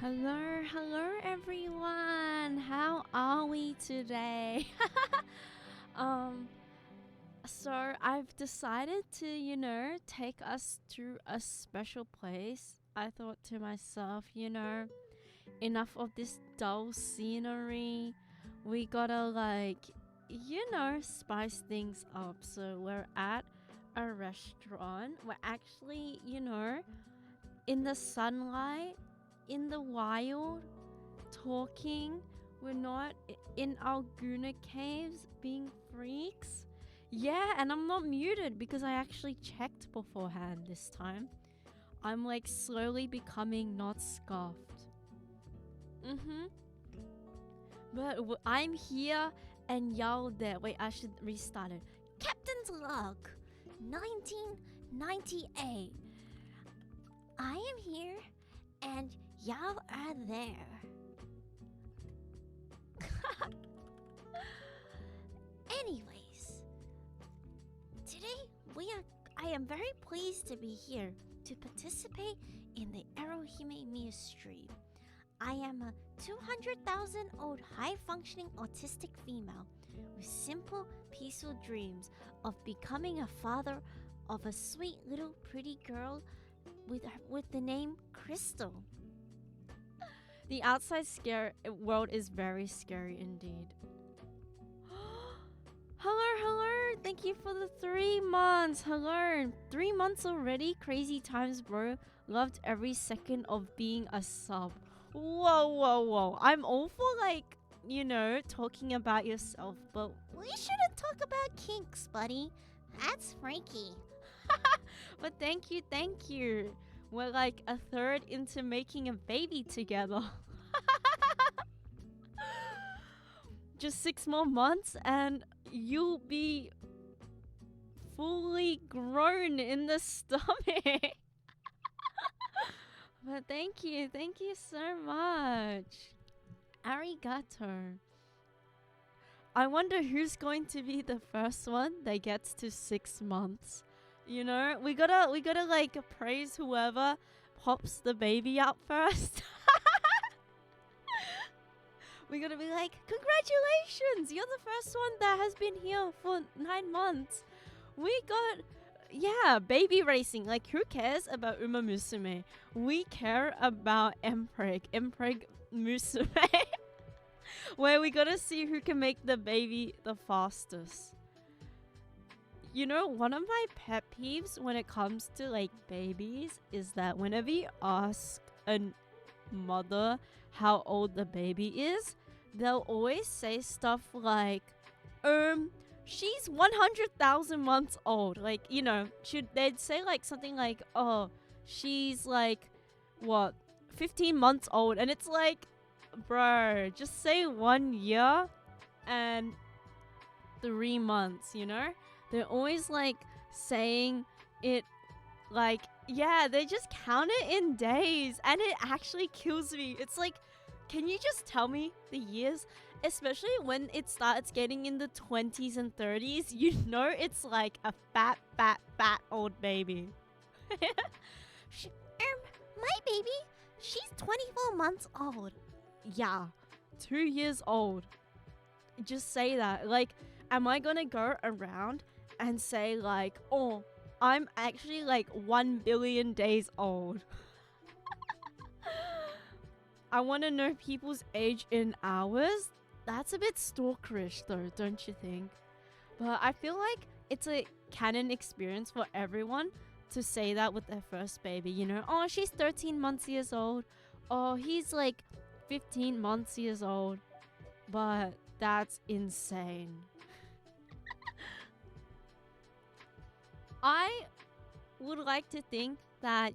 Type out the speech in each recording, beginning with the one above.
Hello everyone. How are we today? um so I've decided to, take us to a special place. I thought to myself, enough of this dull scenery. We gotta spice things up. So we're at a restaurant. We're actually, in the sunlight, in the wild, talking. We're not in our Guna caves being freaks. Yeah, and I'm not muted because I actually checked beforehand this time. I'm like slowly becoming not scuffed. Mm-hmm. But I'm here and y'all there. Wait, I should restart it. Captain's log, 1998. I am here and y'all are there. Anyways, today I am very pleased to be here to participate in the Erohime Mia stream. I am a 200,000 old high functioning autistic female with simple, peaceful dreams of becoming a father of a sweet little pretty girl with the name Crystal. The outside world is very scary indeed. Hello. Thank you for the 3 months. Hello. 3 months already. Crazy times, bro. Loved every second of being a sub. Whoa. I'm all for talking about yourself, but we shouldn't talk about kinks, buddy. That's freaky. But thank you. We're like a third into making a baby together. Just 6 more months and you'll be fully grown in the stomach. But thank you so much. Arigato. I wonder who's going to be the first one that gets to 6 months. We gotta like praise whoever pops the baby out first. We gotta be like, congratulations, you're the first one that has been here for 9 months. We got, baby racing. Like, who cares about Uma Musume? We care about Empreg Musume. Where we gotta see who can make the baby the fastest. One of my pet peeves when it comes to like babies is that whenever you ask a mother how old the baby is, they'll always say stuff like, she's 100,000 months old. Like, they'd say like something like, oh, she's like, what, 15 months old. And it's like, bro, just say 1 year and 3 months, They're always like saying it like, yeah, they just count it in days and it actually kills me. It's like, can you just tell me the years? Especially when it starts getting in the 20s and 30s, it's like a fat old baby. My baby, she's 24 months old. Yeah, 2 years old. Just say that. Like, am I gonna go around and say like, oh, I'm actually like 1 billion days old? I want to know people's age in hours. That's a bit stalkerish though, don't you think? But I feel like it's a canon experience for everyone to say that with their first baby. Oh, she's 13 months years old. Oh, he's like 15 months years old. But that's insane. I would like to think that,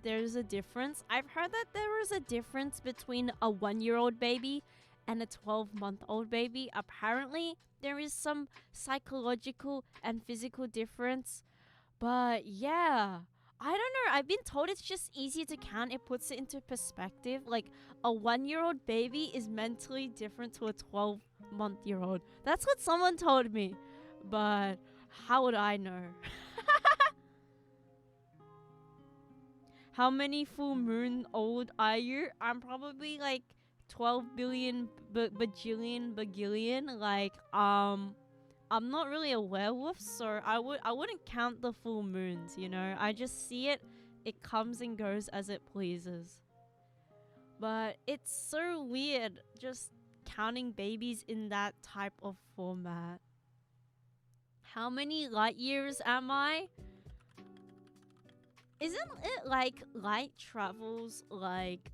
there's a difference. I've heard that there is a difference between a 1-year-old baby and a 12-month-old baby. Apparently, there is some psychological and physical difference. But yeah, I don't know. I've been told it's just easier to count. It puts it into perspective. Like, a 1-year-old baby is mentally different to a 12-month-year-old. That's what someone told me. But how would I know? How many full moon old are you? I'm probably like 12 billion bajillion bagillion. Like I'm not really a werewolf, so I wouldn't count the full moons, you know. I just see it, it comes and goes as it pleases. But it's so weird just counting babies in that type of format. How many light years am I? Isn't it like light travels like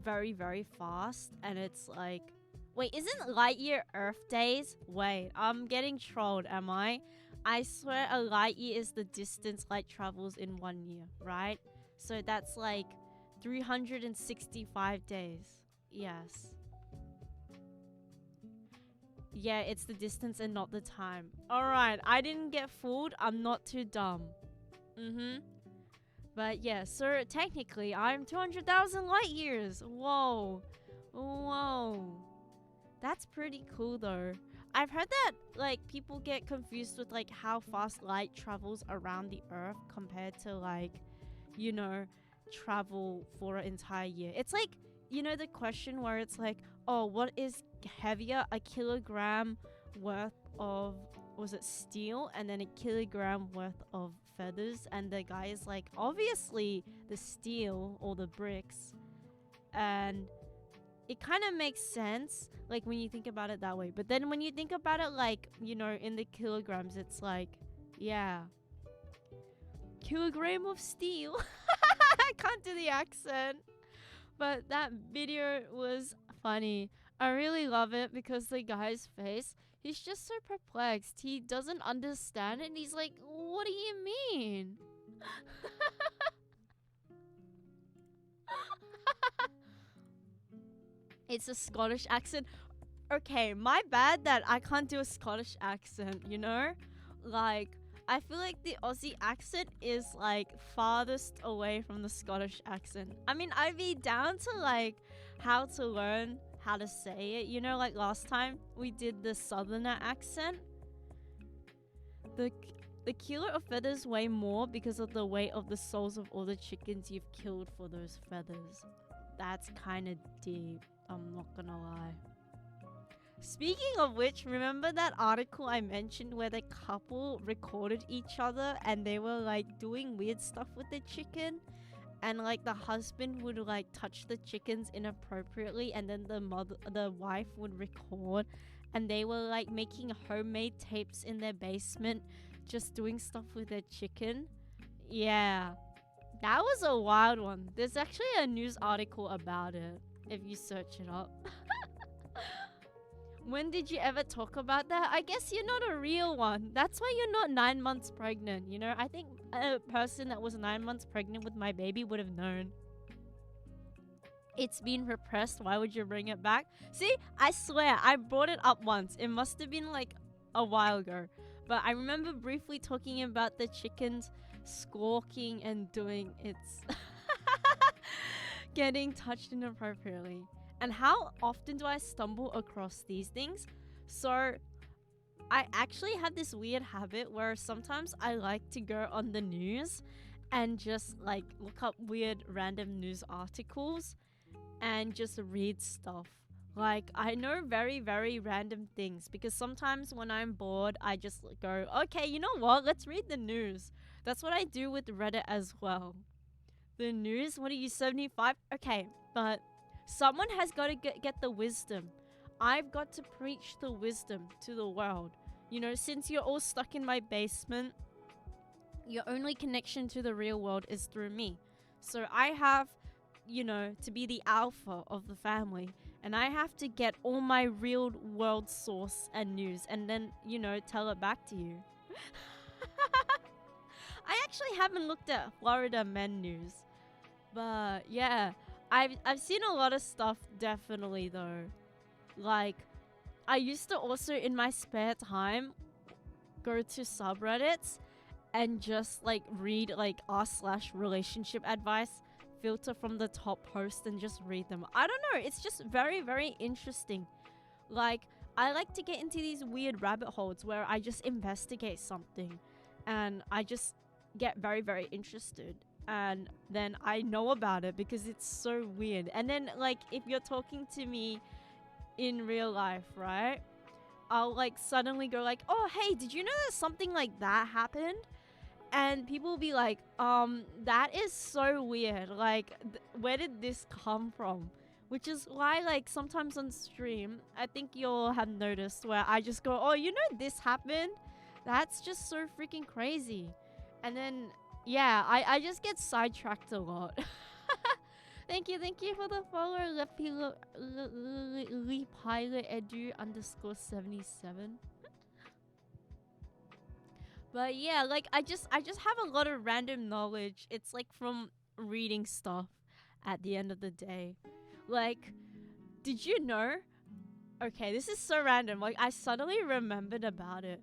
very, very fast? And it's like, wait, isn't light year Earth days? Wait, I'm getting trolled, am I? I swear a light year is the distance light travels in 1 year, right? So that's like 365 days. Yes. Yeah, it's the distance and not the time. Alright, I didn't get fooled. I'm not too dumb. But yeah, so technically, I'm 200,000 light years. Whoa. Whoa. That's pretty cool though. I've heard that like people get confused with like how fast light travels around the earth compared to like, you know, travel for an entire year. It's like, you know, the question where it's like, oh, what is heavier, a kilogram worth of, was it steel, and then a kilogram worth of feathers? And the guy is like, obviously the steel or the bricks. And it kind of makes sense, like when you think about it that way. But then when you think about it, like, you know, in the kilograms, it's like, yeah, kilogram of steel. I can't do the accent. But that video was funny. I really love it because the guy's face, he's just so perplexed. He doesn't understand it and he's like, what do you mean? It's a Scottish accent. Okay, my bad that I can't do a Scottish accent, you know? Like, I feel like the Aussie accent is like farthest away from the Scottish accent. I mean, I'd be down to like how to learn how to say it. You know, like last time we did the Southerner accent. The kilo of feathers weigh more because of the weight of the souls of all the chickens you've killed for those feathers. That's kind of deep, I'm not gonna lie. Speaking of which, remember that article I mentioned where the couple recorded each other and they were like doing weird stuff with the chicken? And like the husband would like touch the chickens inappropriately and then the wife would record, and they were like making homemade tapes in their basement just doing stuff with their chicken. Yeah. That was a wild one. There's actually a news article about it if you search it up. When did you ever talk about that? I guess you're not a real one. That's why you're not 9 months pregnant, you know? I think a person that was 9 months pregnant with my baby would have known. It's been repressed. Why would you bring it back? See, I swear, I brought it up once. It must have been like a while ago. But I remember briefly talking about the chickens squawking and doing its... getting touched inappropriately. And how often do I stumble across these things? So I actually have this weird habit where sometimes I like to go on the news and just like look up weird random news articles and just read stuff. Like, I know very, very random things because sometimes when I'm bored, I just go, okay, you know what? Let's read the news. That's what I do with Reddit as well. The news? What are you, 75? Okay, but someone has got to get the wisdom. I've got to preach the wisdom to the world. You know, since you're all stuck in my basement, your only connection to the real world is through me. So I have, you know, to be the alpha of the family. And I have to get all my real world source and news and then, you know, tell it back to you. I actually haven't looked at Florida men news. But yeah, I've seen a lot of stuff definitely though. Like, I used to also in my spare time go to subreddits and just like read like r/relationship advice, filter from the top post and just read them. I don't know, it's just very, very interesting. Like, I like to get into these weird rabbit holes where I just investigate something and I just get very, very interested. and then I know about it because it's so weird. And then like if you're talking to me in real life, right? I'll like suddenly go like, "Oh, hey, did you know that something like that happened?" And people will be like, that is so weird. Like, where did this come from?" Which is why, like, sometimes on stream, I think you'll have noticed where I just go, "Oh, you know this happened? That's just so freaking crazy." And then, yeah, I just get sidetracked a lot. Thank you for the follower, Pilot Edu _77. But yeah, like I just have a lot of random knowledge. It's like from reading stuff at the end of the day. Like, did you know? Okay, this is so random. Like I suddenly remembered about it.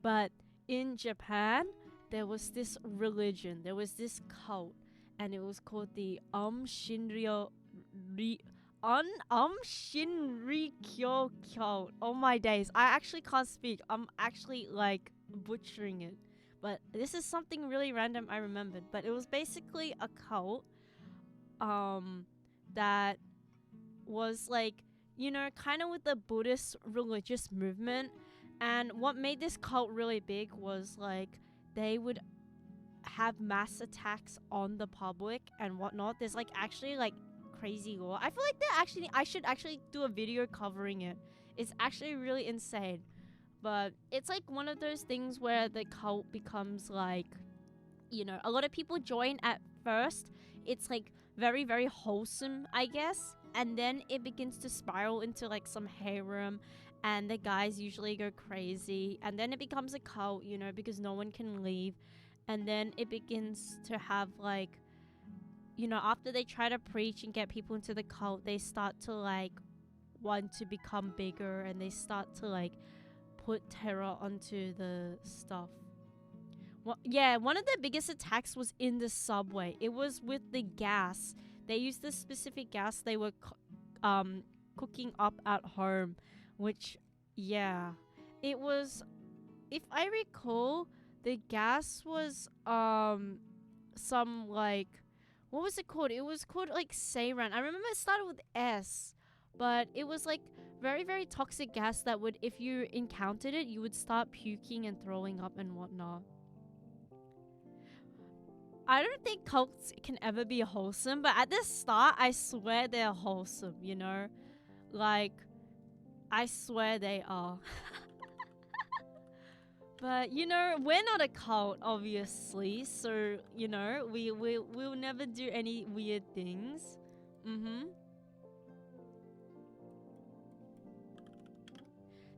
But in Japan, there was this religion. There was this cult and it was called the Shinryo Ri Shinrikyo cult. Oh my days. I actually can't speak. I'm actually like butchering it. But this is something really random I remembered. But it was basically a cult um that was like, you know, kind of with the Buddhist religious movement. And what made this cult really big was like they would have mass attacks on the public and whatnot. There's like actually like crazy law. I feel like I should actually do a video covering it. It's actually really insane. But it's like one of those things where the cult becomes like, you know, a lot of people join at first. It's like very, very wholesome, I guess. And then it begins to spiral into like some harem. And the guys usually go crazy. And then it becomes a cult, you know, because no one can leave. And then it begins to have like, you know, after they try to preach and get people into the cult, they start to like want to become bigger. And they start to like put terror onto the stuff. Well, yeah, one of the biggest attacks was in the subway. It was with the gas. They used this specific gas they were cooking up at home, which, yeah, it was, if I recall, the gas was some like, what was it called? It was called like sarin. I remember it started with S, but it was like very, very toxic gas that would, if you encountered it, you would start puking and throwing up and whatnot. I don't think cults can ever be wholesome, but at the start, I swear they're wholesome, you know? Like, I swear they are. But, you know, we're not a cult, obviously, so, you know, we'll never do any weird things. Mm-hmm.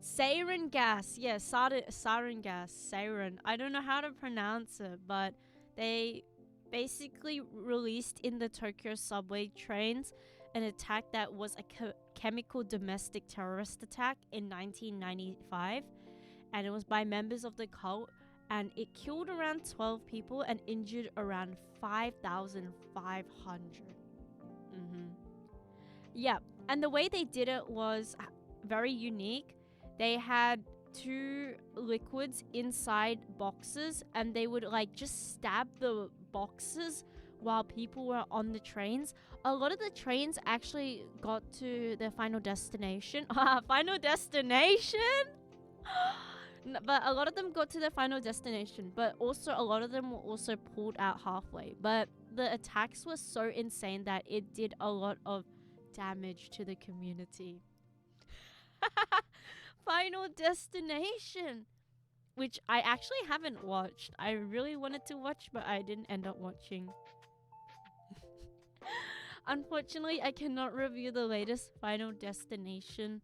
Sarin gas. Yeah, sarin gas. Sarin. I don't know how to pronounce it, but they basically released in the Tokyo subway trains an attack that was a chemical domestic terrorist attack in 1995, and it was by members of the cult, and it killed around 12 people and injured around 5,500. Yeah, and the way they did it was very unique. They had two liquids inside boxes, and they would like just stab the boxes while people were on the trains. A lot of the trains actually got to their final destination. Final destination? But a lot of them got to their final destination, but also a lot of them were also pulled out halfway. But the attacks were so insane that it did a lot of damage to the community. Final Destination, which I actually haven't watched. I really wanted to watch, but I didn't end up watching. Unfortunately, I cannot review the latest Final Destination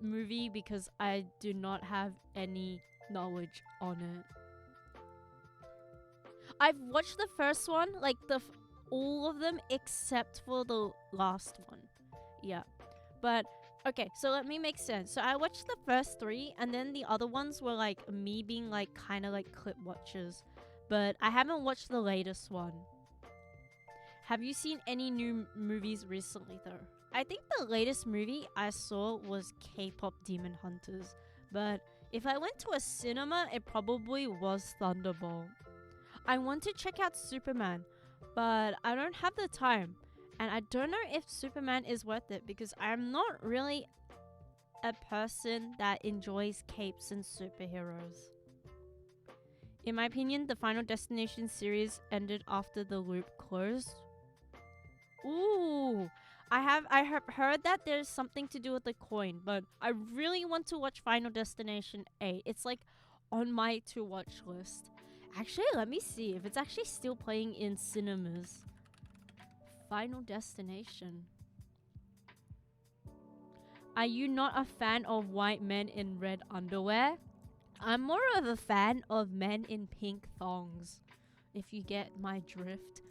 movie because I do not have any knowledge on it. I've watched the first one, like all of them except for the last one. Yeah. But okay, so let me make sense. So I watched the first three, and then the other ones were like me being like kind of like clip watchers. But I haven't watched the latest one. Have you seen any new movies recently though? I think the latest movie I saw was K-pop Demon Hunters. But if I went to a cinema, it probably was Thunderbolt. I want to check out Superman. but I don't have the time. And I don't know if Superman is worth it because I'm not really a person that enjoys capes and superheroes. In my opinion, the Final Destination series ended after the loop closed. Ooh, I have heard that there's something to do with the coin, but I really want to watch Final Destination 8. It's like on my to watch list. Actually, let me see if it's actually still playing in cinemas. Final Destination. Are you not a fan of white men in red underwear? I'm more of a fan of men in pink thongs, if you get my drift.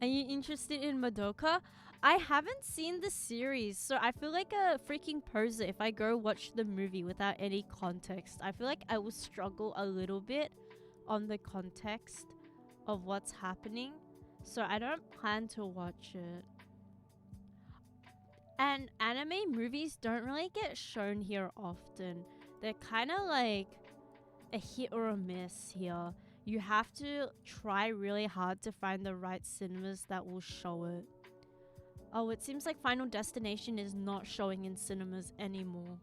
Are you interested in Madoka? I haven't seen the series, so I feel like a freaking poser if I go watch the movie without any context. I feel like I will struggle a little bit on the context of what's happening, so I don't plan to watch it. And anime movies don't really get shown here often. They're kind of like a hit or a miss here. You have to try really hard to find the right cinemas that will show it. Oh, it seems like Final Destination is not showing in cinemas anymore.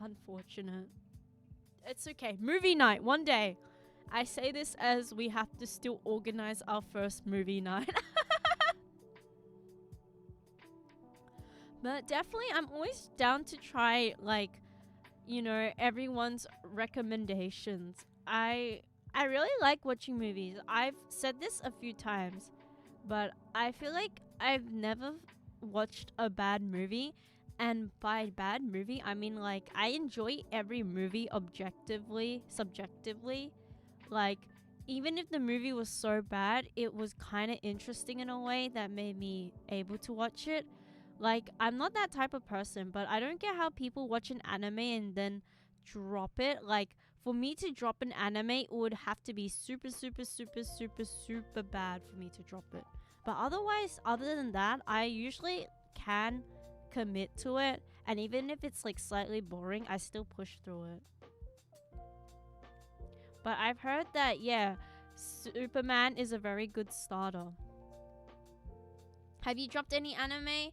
Unfortunate. It's okay. Movie night, one day. I say this as we have to still organize our first movie night. But definitely, I'm always down to try, like, you know, everyone's recommendations. I really like watching movies. I've said this a few times, but I feel like I've never watched a bad movie. And by bad movie, I mean like I enjoy every movie objectively, subjectively. Like even if the movie was so bad, it was kind of interesting in a way that made me able to watch it. Like I'm not that type of person, but I don't get how people watch an anime and then drop it. Like for me to drop an anime, it would have to be super, super, super, super, super bad for me to drop it. But otherwise, other than that, I usually can commit to it. And even if it's like slightly boring, I still push through it. But I've heard that, yeah, Superman is a very good starter. Have you dropped any anime?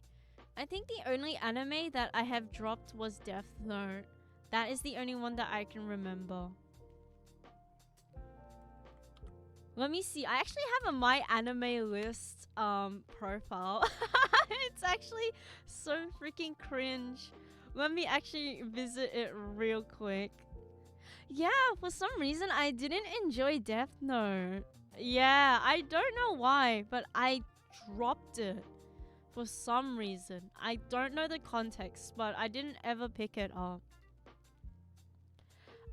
I think the only anime that I have dropped was Death Note. That is the only one that I can remember. Let me see. I actually have a My Anime List profile. It's actually so freaking cringe. Let me actually visit it real quick. Yeah, for some reason I didn't enjoy Death Note. Yeah, I don't know why, but I dropped it for some reason. I don't know the context, but I didn't ever pick it up.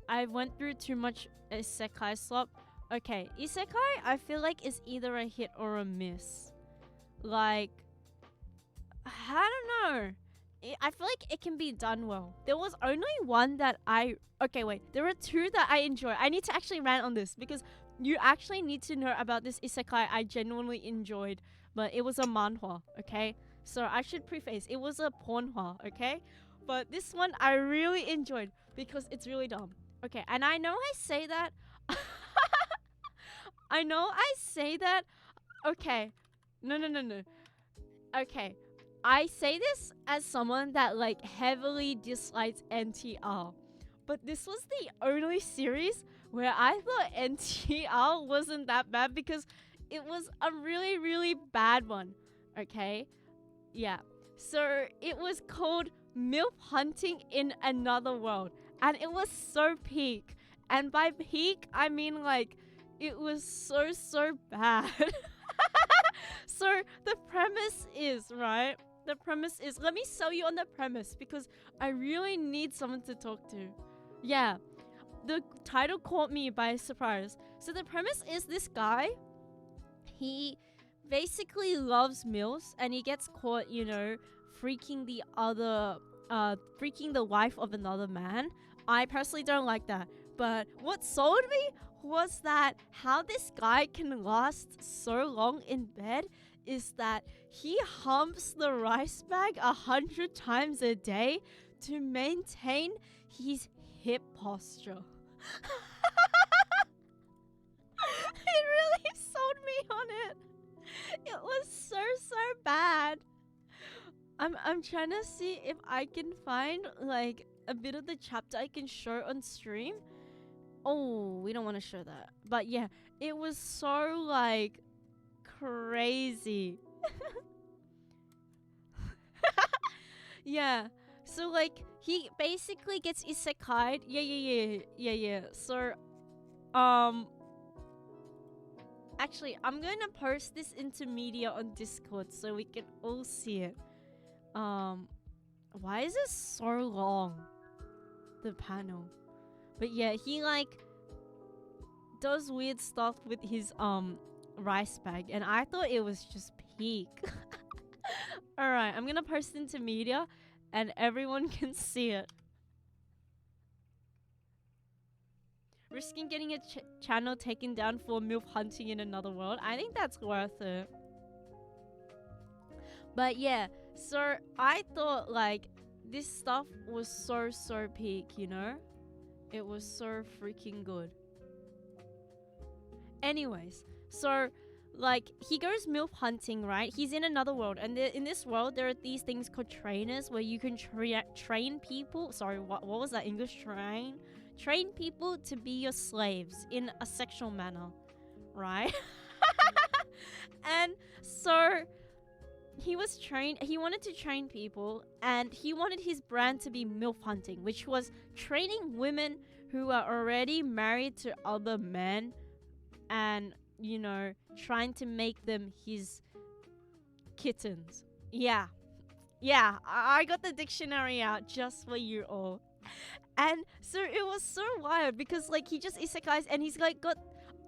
I went through too much isekai slop. Okay, isekai I feel like is either a hit or a miss. Like, I don't know. I feel like it can be done well. There was only one that okay, wait. There were two that I enjoy. I need to actually rant on this because you actually need to know about this isekai I genuinely enjoyed. But it was a manhwa, okay? So I should preface, it was a pornhwa, okay? But this one I really enjoyed because it's really dumb. Okay, and I know I say that. I know I say that. Okay. No. Okay. I say this as someone that like heavily dislikes NTR. But this was the only series where I thought NTR wasn't that bad because it was a really, really bad one. Okay? Yeah. So it was called MILF Hunting in Another World. And it was so peak. And by peak, I mean like it was so bad. So the premise is, right? The premise is, let me sell you on the premise because I really need someone to talk to. Yeah. The title caught me by surprise. So the premise is this guy, he basically loves MILFs and he gets caught, you know, freaking the wife of another man. I personally don't like that. But what sold me was that how this guy can last so long in bed is that he humps the rice bag 100 times a day to maintain his hip posture. on it. It was so bad. I'm trying to see if I can find like a bit of the chapter I can show on stream. Oh, we don't want to show that. But yeah, it was so like crazy. Yeah. So like he basically gets isekai'd. Yeah. So um actually I'm going to post this into media on Discord so we can all see it. Why is this so long? The panel. But yeah, he like does weird stuff with his rice bag and I thought it was just peak. Alright, I'm gonna post into media and everyone can see it. Risking getting a channel taken down for MILF hunting in another world. I think that's worth it. But yeah, so I thought like this stuff was so peak, you know? It was so freaking good. Anyways, so like he goes MILF hunting, right? He's in another world, and in this world there are these things called trainers where you can train people. Sorry, what was that English? Train people to be your slaves in a sexual manner, right? And so he wanted to train people, and he wanted his brand to be MILF hunting, which was training women who are already married to other men and, you know, trying to make them his kittens. Yeah. I got the dictionary out just for you all. And so it was so wild because like he just isekais and he's like got...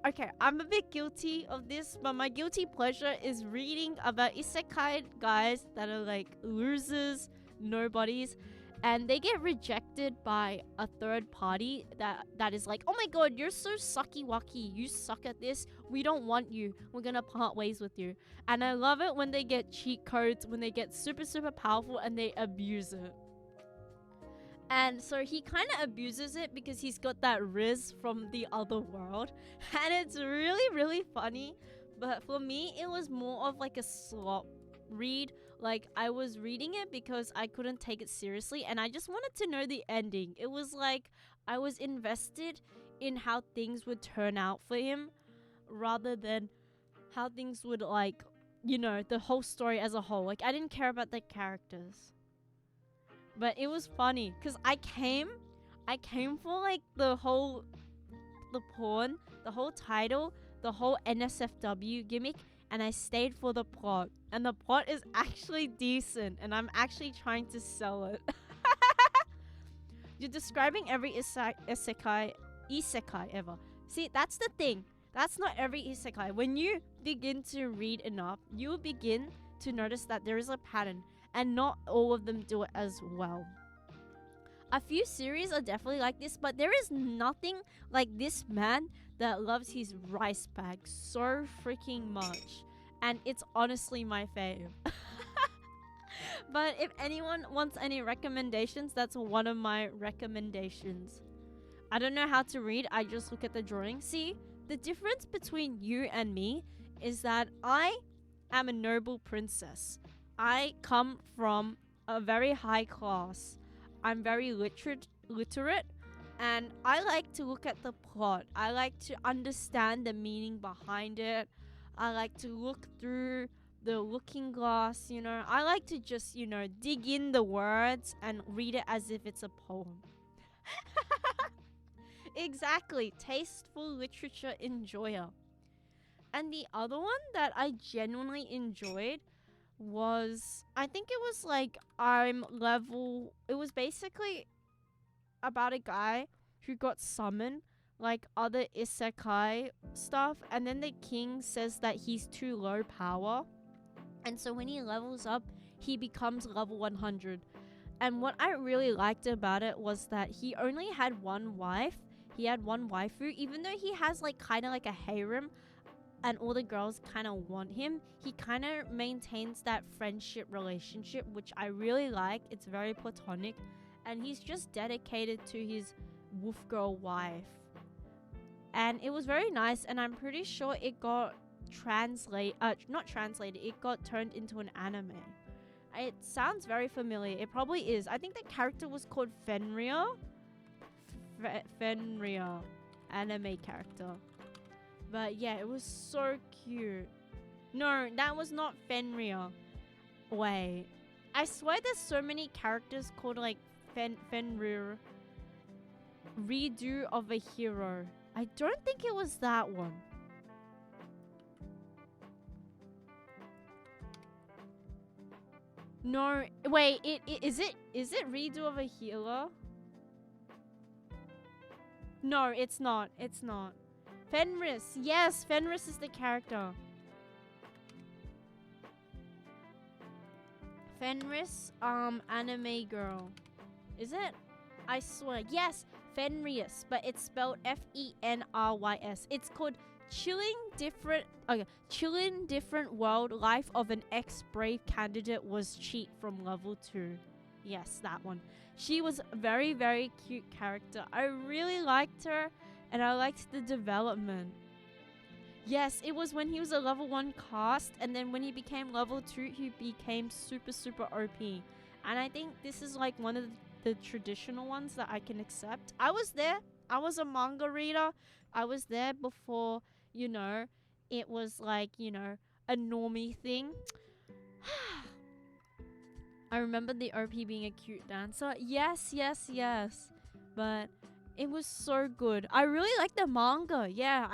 Okay, I'm a bit guilty of this, but my guilty pleasure is reading about isekai guys that are like losers, nobodies, and they get rejected by a third party that is like, oh my god, you're so sucky-wucky, you suck at this, we don't want you, we're gonna part ways with you. And I love it when they get cheat codes, when they get super powerful and they abuse it. And so he kind of abuses it because he's got that Riz from the other world. And it's really funny. But for me, it was more of like a slop read. Like, I was reading it because I couldn't take it seriously. And I just wanted to know the ending. It was like I was invested in how things would turn out for him. Rather than how things would like, you know, the whole story as a whole. Like, I didn't care about the characters. But it was funny because I came for like the porn, the whole title, the whole NSFW gimmick, and I stayed for the plot. And the plot is actually decent, and I'm actually trying to sell it. You're describing every isekai ever. See, that's the thing. That's not every isekai. When you begin to read enough, you'll begin to notice that there is a pattern. And not all of them do it as well. A few series are definitely like this, but there is nothing like this man that loves his rice bag so freaking much. And it's honestly my fave. But if anyone wants any recommendations, that's one of my recommendations. I don't know how to read, I just look at the drawing. See, the difference between you and me is that I am a noble princess. I come from a very high class. I'm very literate, and I like to look at the plot. I like to understand the meaning behind it. I like to look through the looking glass, you know. I like to just, you know, dig in the words and read it as if it's a poem. Exactly, tasteful literature enjoyer. And the other one that I genuinely enjoyed was, I think it was like it was basically about a guy who got summoned like other isekai stuff, and then the king says that he's too low power, and so when he levels up he becomes level 100. And what I really liked about it was that he only had one wife. He had one waifu, even though he has like kind of like a harem and all the girls kind of want him, he kind of maintains that friendship relationship, which I really like. It's very platonic, and he's just dedicated to his wolf girl wife. And it was very nice, and I'm pretty sure it got not translated, it got turned into an anime. It sounds very familiar. It probably is. I think the character was called Fenrir. Fenrir. Anime character. But yeah, it was so cute. No, that was not Fenrir. Wait. I swear there's so many characters called like Fenrir. Redo of a hero. I don't think it was that one. No, wait, is it redo of a healer? No, it's not. It's not. Fenris. Yes, Fenris is the character. Fenris, anime girl. Is it? I swear. Yes, Fenris, but it's spelled Fenrys. It's called Chilling Different World. Life of an ex-brave candidate was cheat from level 2. Yes, that one. She was a very, very cute character. I really liked her, and I liked the development. Yes, it was when he was a level 1 cast, and then when he became level 2, he became super, super OP. And I think this is like one of the traditional ones that I can accept. I was there. I was a manga reader. I was there before, you know, it was like, you know, a normie thing. I remember the OP being a cute dancer. Yes, yes, yes. But it was so good. I really like the manga. Yeah,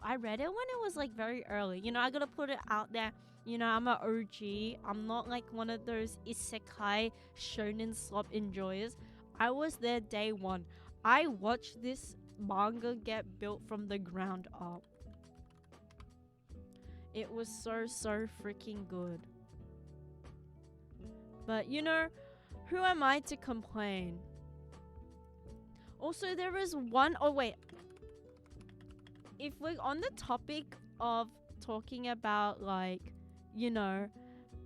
I read it when it was like very early. You know, I gotta put it out there. You know, I'm an OG. I'm not like one of those isekai shonen slop enjoyers. I was there day one. I watched this manga get built from the ground up. It was so freaking good. But you know, who am I to complain? Also, there is one... Oh, wait. If we're on the topic of talking about, like, you know,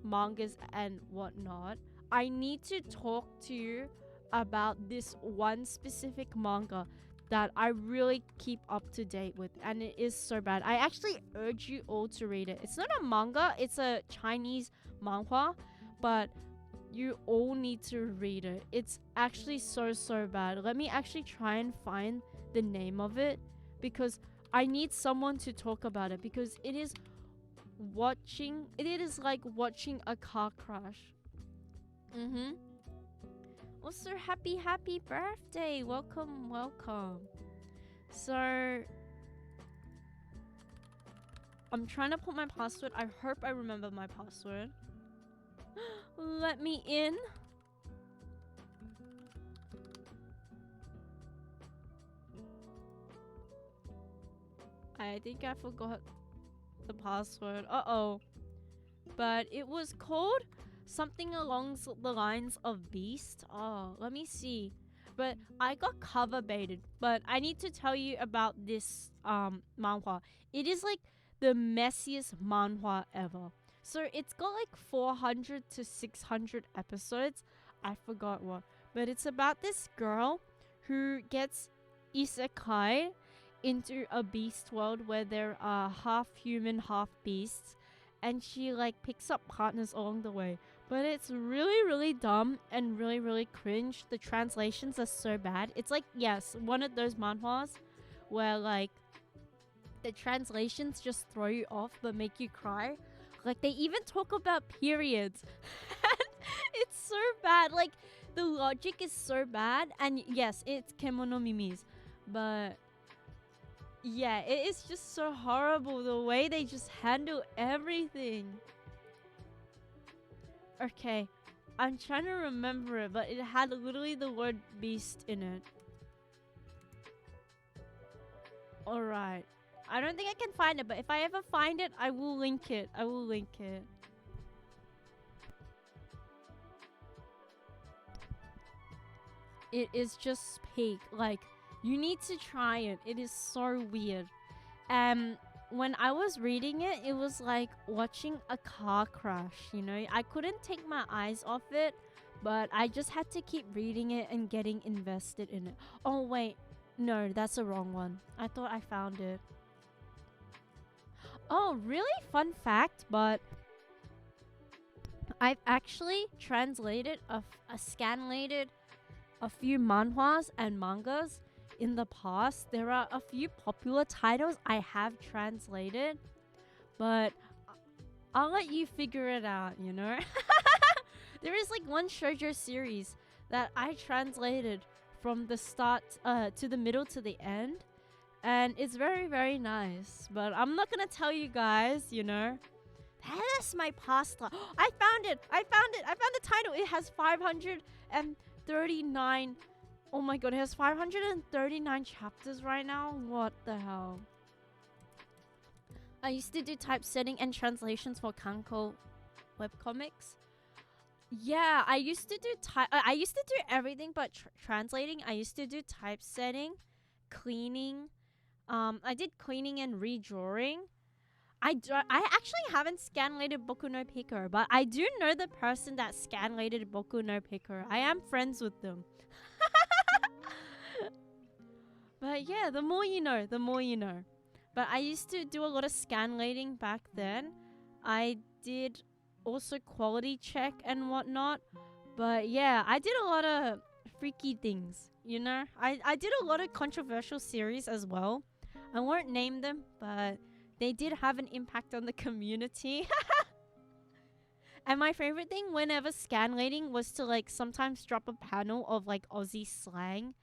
mangas and whatnot, I need to talk to you about this one specific manga that I really keep up to date with, and it is so bad. I actually urge you all to read it. It's not a manga, it's a Chinese manhwa, but you all need to read it. It's actually so bad. Let me actually try and find the name of it, because I need someone to talk about it, because it is like watching a car crash. Also, happy birthday. Welcome. So I'm trying to put my password. I hope I remember my password. Let me in. I think I forgot the password. Uh-oh. But it was called something along the lines of Beast. Oh, let me see. But I got cover baited. But I need to tell you about this manhwa. It is like the messiest manhwa ever. So it's got like 400 to 600 episodes. I forgot what. But it's about this girl who gets isekai into a beast world where there are half human, half beasts. And she like picks up partners along the way. But it's really dumb and really cringe. The translations are so bad. It's like, yes, one of those manhwas where like the translations just throw you off but make you cry. Like they even talk about periods. It's so bad. Like the logic is so bad. And yes, it's kemono mimis. But yeah, it is just so horrible the way they just handle everything. Okay, I'm trying to remember it, but it had literally the word beast in it. Alright. I don't think I can find it, but if I ever find it, I will link it. It is just peak. Like, you need to try it. It is so weird. When I was reading it, it was like watching a car crash, you know? I couldn't take my eyes off it, but I just had to keep reading it and getting invested in it. Oh, wait. No, that's the wrong one. I thought I found it. Oh, really? Fun fact, but I've actually translated scanlated a few manhwas and mangas in the past. There are a few popular titles I have translated, but I'll let you figure it out, you know? There is like one shoujo series that I translated from the start to the middle to the end, and it's very, very nice. But I'm not gonna tell you guys, you know? That's my pasta. I found it! I found it! I found the title! It has 539. Oh my god, it has 539 chapters right now? What the hell? I used to do typesetting and translations for Kanko webcomics. Yeah, I used to do I used to do everything but translating. I used to do typesetting, cleaning. I did cleaning and redrawing. I actually haven't scanlated Boku no Pico, but I do know the person that scanlated Boku no Pico. I am friends with them. But yeah, the more you know, the more you know. But I used to do a lot of scanlating back then. I did also quality check and whatnot. But yeah, I did a lot of freaky things, you know? I did a lot of controversial series as well. I won't name them, but they did have an impact on the community. And my favorite thing whenever scanlating was to like sometimes drop a panel of like Aussie slang.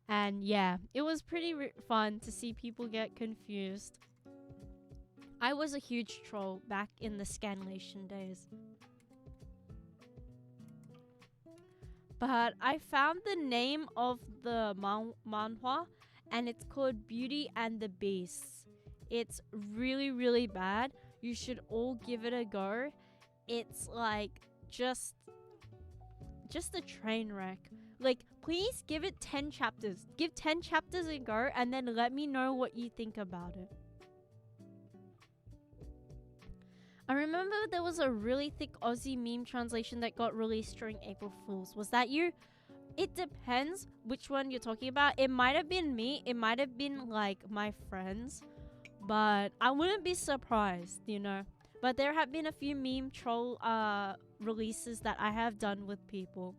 And yeah, it was pretty fun to see people get confused. I was a huge troll back in the scanlation days. But I found the name of the manhwa, and it's called Beauty and the Beast. It's really, really bad. You should all give it a go. It's like just a train wreck. Like, please give it 10 chapters. Give 10 chapters a go and then let me know what you think about it. I remember there was a really thick Aussie meme translation that got released during April Fools. Was that you? It depends which one you're talking about. It might have been me. It might have been like my friends. But I wouldn't be surprised, you know. But there have been a few meme troll releases that I have done with people.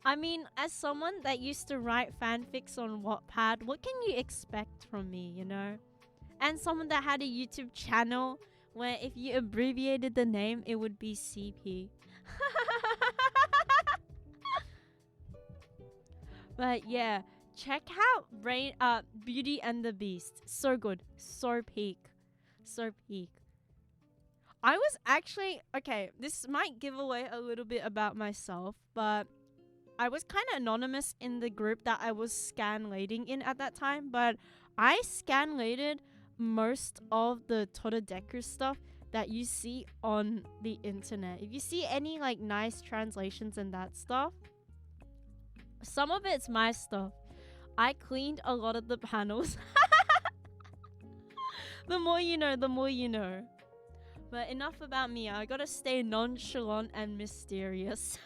I mean, as someone that used to write fanfics on Wattpad, what can you expect from me, you know? And someone that had a YouTube channel where if you abbreviated the name, it would be CP. But yeah, check out Beauty and the Beast. So good. So peak. So peak. I was actually... Okay, this might give away a little bit about myself, but I was kind of anonymous in the group that I was scanlating in at that time, but I scanlated most of the Tododeku stuff that you see on the internet. If you see any like nice translations and that stuff, some of it's my stuff. I cleaned a lot of the panels. The more you know, the more you know. But enough about me. I gotta stay nonchalant and mysterious.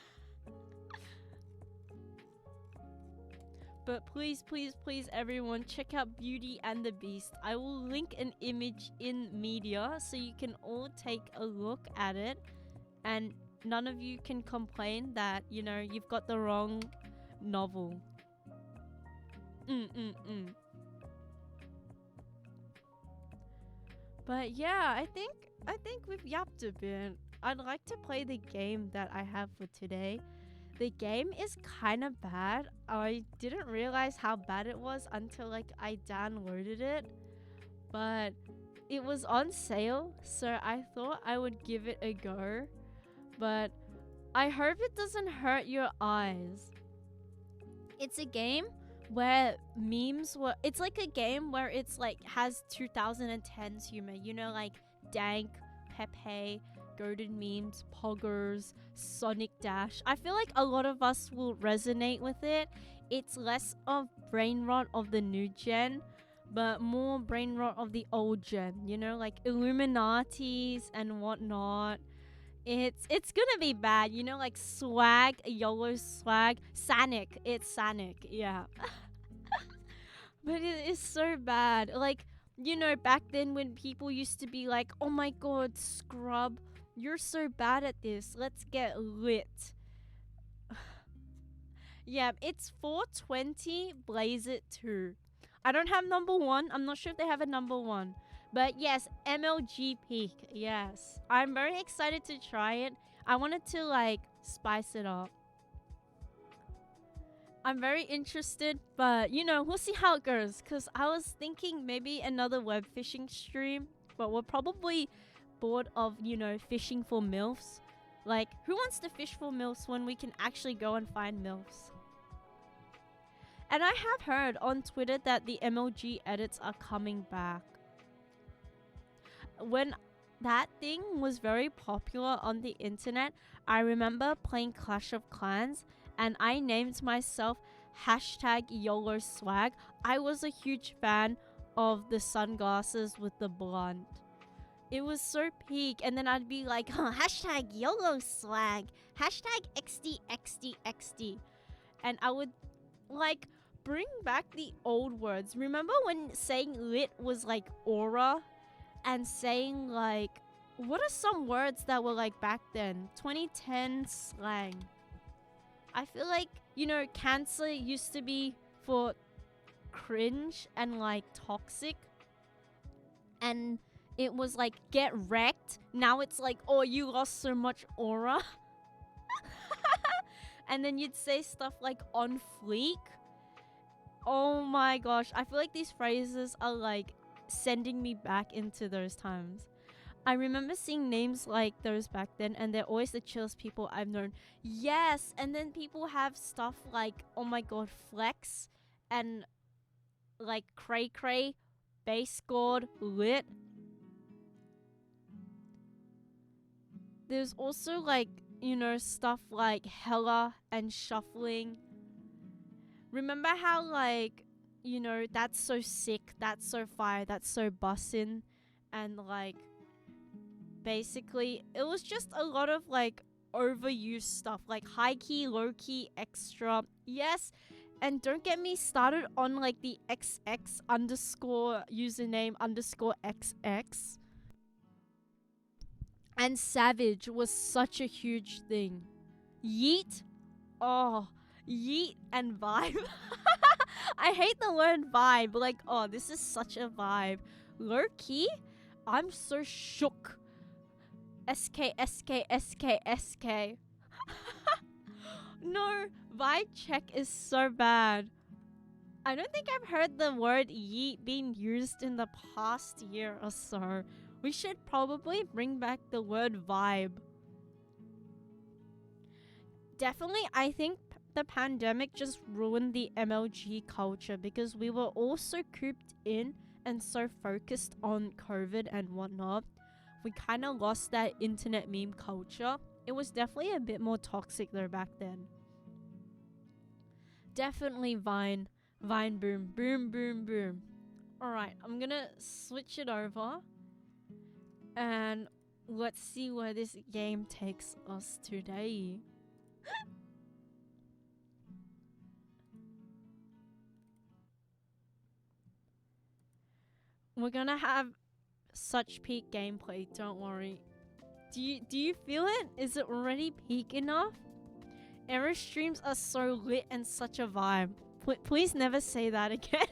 But please, please, please, everyone, check out Beauty and the Beast. I will link an image in media so you can all take a look at it. And none of you can complain that, you know, you've got the wrong novel. But yeah, I think we've yapped a bit. I'd like to play the game that I have for today. The game is kind of bad. I didn't realize how bad it was until like I downloaded it. But it was on sale, so I thought I would give it a go. But I hope it doesn't hurt your eyes. It's a game where it's like a game where it's like has 2010s humor, you know, like Dank, Pepe, goated memes, poggers, Sonic Dash. I feel like a lot of us will resonate with it. It's less of brain rot of the new gen, but more brain rot of the old gen, you know, like Illuminatis and whatnot. It's gonna be bad, you know, like swag, YOLO swag, Sanic. It's Sanic, yeah. But it is so bad. Like, back then when people used to be like, oh my god, scrub, you're so bad at this. Let's get lit. Yeah, it's 420, Blaze It 2. I don't have number one. I'm not sure if they have a number one. But yes, MLG Peak. Yes. I'm very excited to try it. I wanted to, like, spice it up. I'm very interested, but we'll see how it goes. Because I was thinking maybe another web fishing stream, but we're probably bored of, fishing for MILFs. Like, who wants to fish for MILFs when we can actually go and find MILFs? And I have heard on Twitter that the MLG edits are coming back. When that thing was very popular on the internet, I remember playing Clash of Clans and I named myself #YOLO swag. I was a huge fan of the sunglasses with the blonde. It was so peak, and then I'd be like, #YOLO swag, #XD. And I would like bring back the old words. Remember when saying lit was like aura? And saying like, what are some words that were like back then? 2010 slang. I feel like, cancer used to be for cringe and like toxic. And it was like get wrecked. Now it's like, oh, you lost so much aura. And then you'd say stuff like on fleek. Oh my gosh. I feel like these phrases are like sending me back into those times. I remember seeing names like those back then, and they're always the chillest people I've known. Yes, and then people have stuff like, oh my god, flex, and like cray cray, base scored, lit. There's also like, stuff like hella and shuffling. Remember how like, that's so sick, that's so fire, that's so bussin', and like basically it was just a lot of like overused stuff like high key, low key, extra. Yes, and don't get me started on like the XX underscore username underscore XX. And savage was such a huge thing. Yeet, oh, yeet and vibe. I hate the word vibe. Like, oh, this is such a vibe. Low key, I'm so shook. SK. No, vibe check is so bad. I don't think I've heard the word yeet being used in the past year or so. We should probably bring back the word vibe. Definitely, I think the pandemic just ruined the MLG culture because we were all so cooped in and so focused on COVID and whatnot. We kind of lost that internet meme culture. It was definitely a bit more toxic though back then. Definitely Vine. Vine boom. Boom, boom, boom. Alright, I'm gonna switch it over. And let's see where this game takes us today. We're gonna have such peak gameplay, don't worry. Do you feel it? Is it already peak enough? Era streams are so lit and such a vibe. Please never say that again.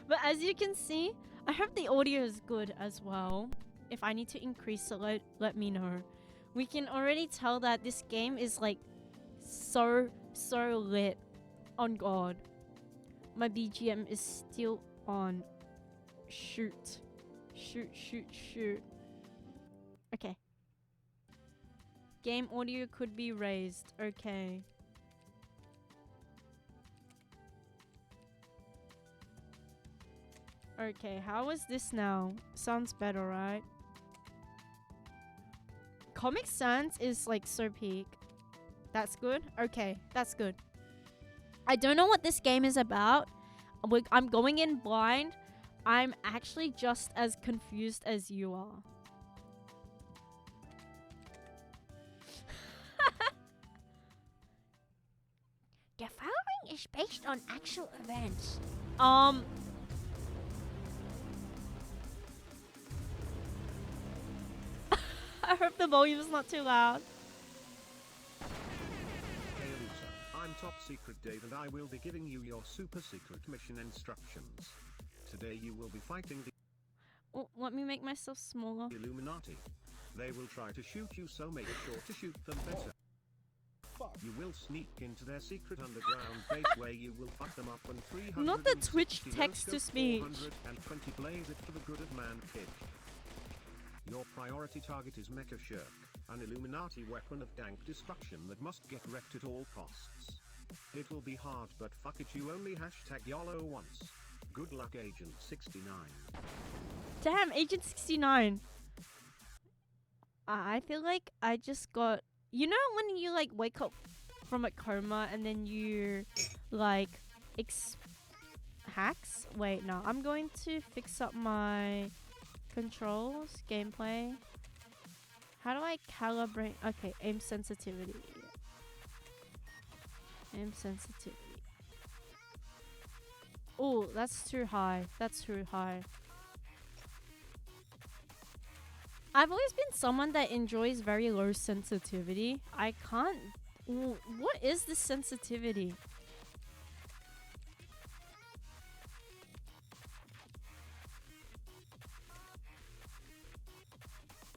But as you can see, I hope the audio is good as well. If I need to increase it, let me know. We can already tell that this game is like so lit. On God. My BGM is still on. Shoot. Okay. Game audio could be raised. Okay. Okay, how is this now? Sounds better, right? Comic Sans is like so peak. That's good? Okay, that's good. I don't know what this game is about. I'm going in blind. I'm actually just as confused as you are. The following is slash based on actual events. I hope the volume is not too loud. Hey Lisa, I'm Top Secret Dave and I will be giving you your super secret mission instructions. Today you will be fighting the Oh, let me make myself smaller. Illuminati. They will try to shoot you, so make sure to shoot them better. You will sneak into their secret underground base where you will fuck them up and 300 Not the Twitch text-to-speech. 420 blaze it for the good of mankind. Your priority target is Mecha Shirk, an Illuminati weapon of dank destruction that must get wrecked at all costs. It will be hard, but fuck it, you only hashtag YOLO once. Good luck, Agent 69. Damn, Agent 69. I feel like I just got... You know when you like wake up from a coma and then you like hacks? Wait, no. I'm going to fix up my controls, gameplay. How do I calibrate? Okay, aim sensitivity. Aim sensitivity. Oh, that's too high. That's too high. I've always been someone that enjoys very low sensitivity. I can't... What is the sensitivity?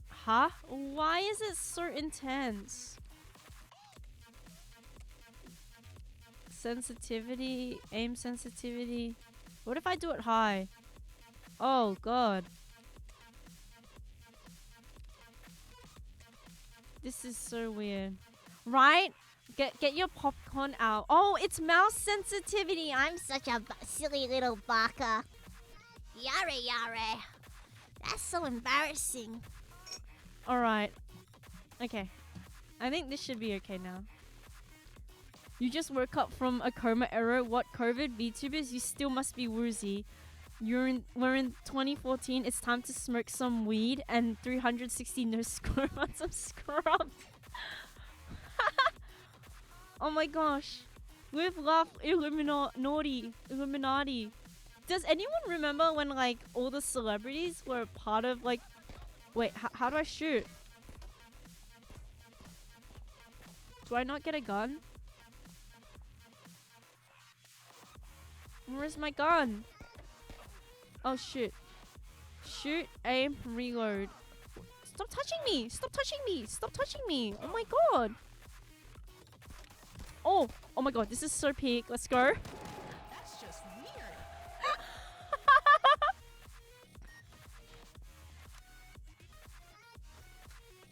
Huh? Why is it so intense? Sensitivity, aim sensitivity. What if I do it high? Oh god. This is so weird. Right? Get your popcorn out. Oh, it's mouse sensitivity. I'm such a silly little baka. Yare yare. That's so embarrassing. Alright. Okay. I think this should be okay now. You just woke up from a coma era. What COVID? VTubers, you still must be woozy. We're in 2014. It's time to smoke some weed and 360 no score on some scrubs. Oh my gosh. Live, laugh, Illuminati. Does anyone remember when like all the celebrities were part of like... Wait, how do I shoot? Do I not get a gun? Where's my gun? Oh shit. Shoot, aim, reload. Stop touching me! Stop touching me! Stop touching me! Oh my god! Oh! Oh my god, this is so peak. Let's go. That's just weird.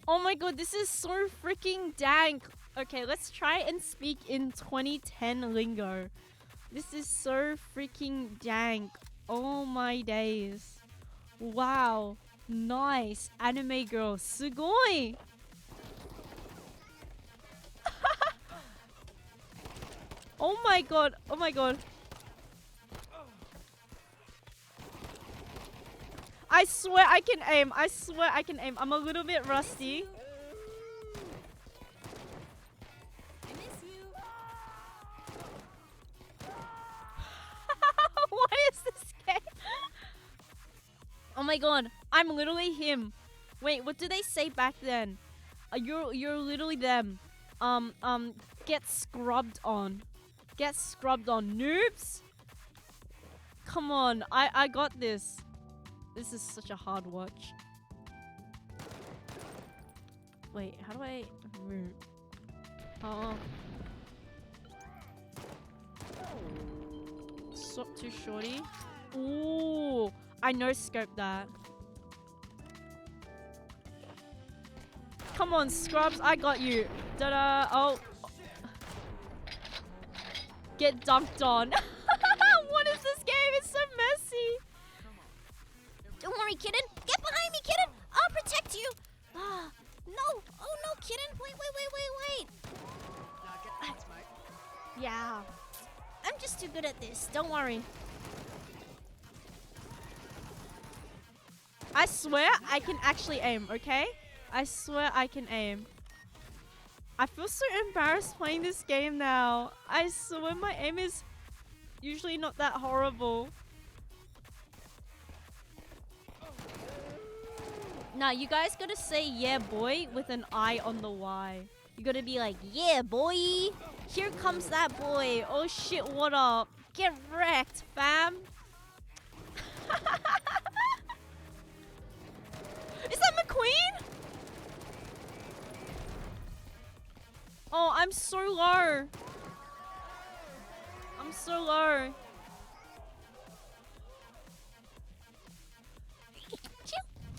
Oh my god, this is so freaking dank. Okay, let's try and speak in 2010 lingo. This is so freaking dank. Oh my days. Wow. Nice. Anime girl. Sugoi. Oh my god. Oh my god. I swear I can aim. I swear I can aim. I'm a little bit rusty. I miss you. What is this game? Oh my god. I'm literally him. Wait, what do they say back then? You're literally them. Get scrubbed on. Get scrubbed on, noobs. Come on. I got this. This is such a hard watch. Wait, how do I move? Oh. Swap to shorty. Ooh, I no scope that. Come on, scrubs, I got you. Da-da. Oh. Get dunked on. What is this game? It's so messy. Don't worry, kitten. Get behind me, kitten. I'll protect you. Ah, no. Oh, no, kitten. Wait. Not get that, Spike. Yeah. I'm just too good at this. Don't worry. I swear I can actually aim, okay? I swear I can aim. I feel so embarrassed playing this game now. I swear my aim is usually not that horrible. Now you guys gotta say yeah boy with an I on the Y. You gotta be like, yeah boy! Here comes that boy! Oh shit, what up? Get wrecked, fam! Is that McQueen? Oh, I'm so low. I'm so low.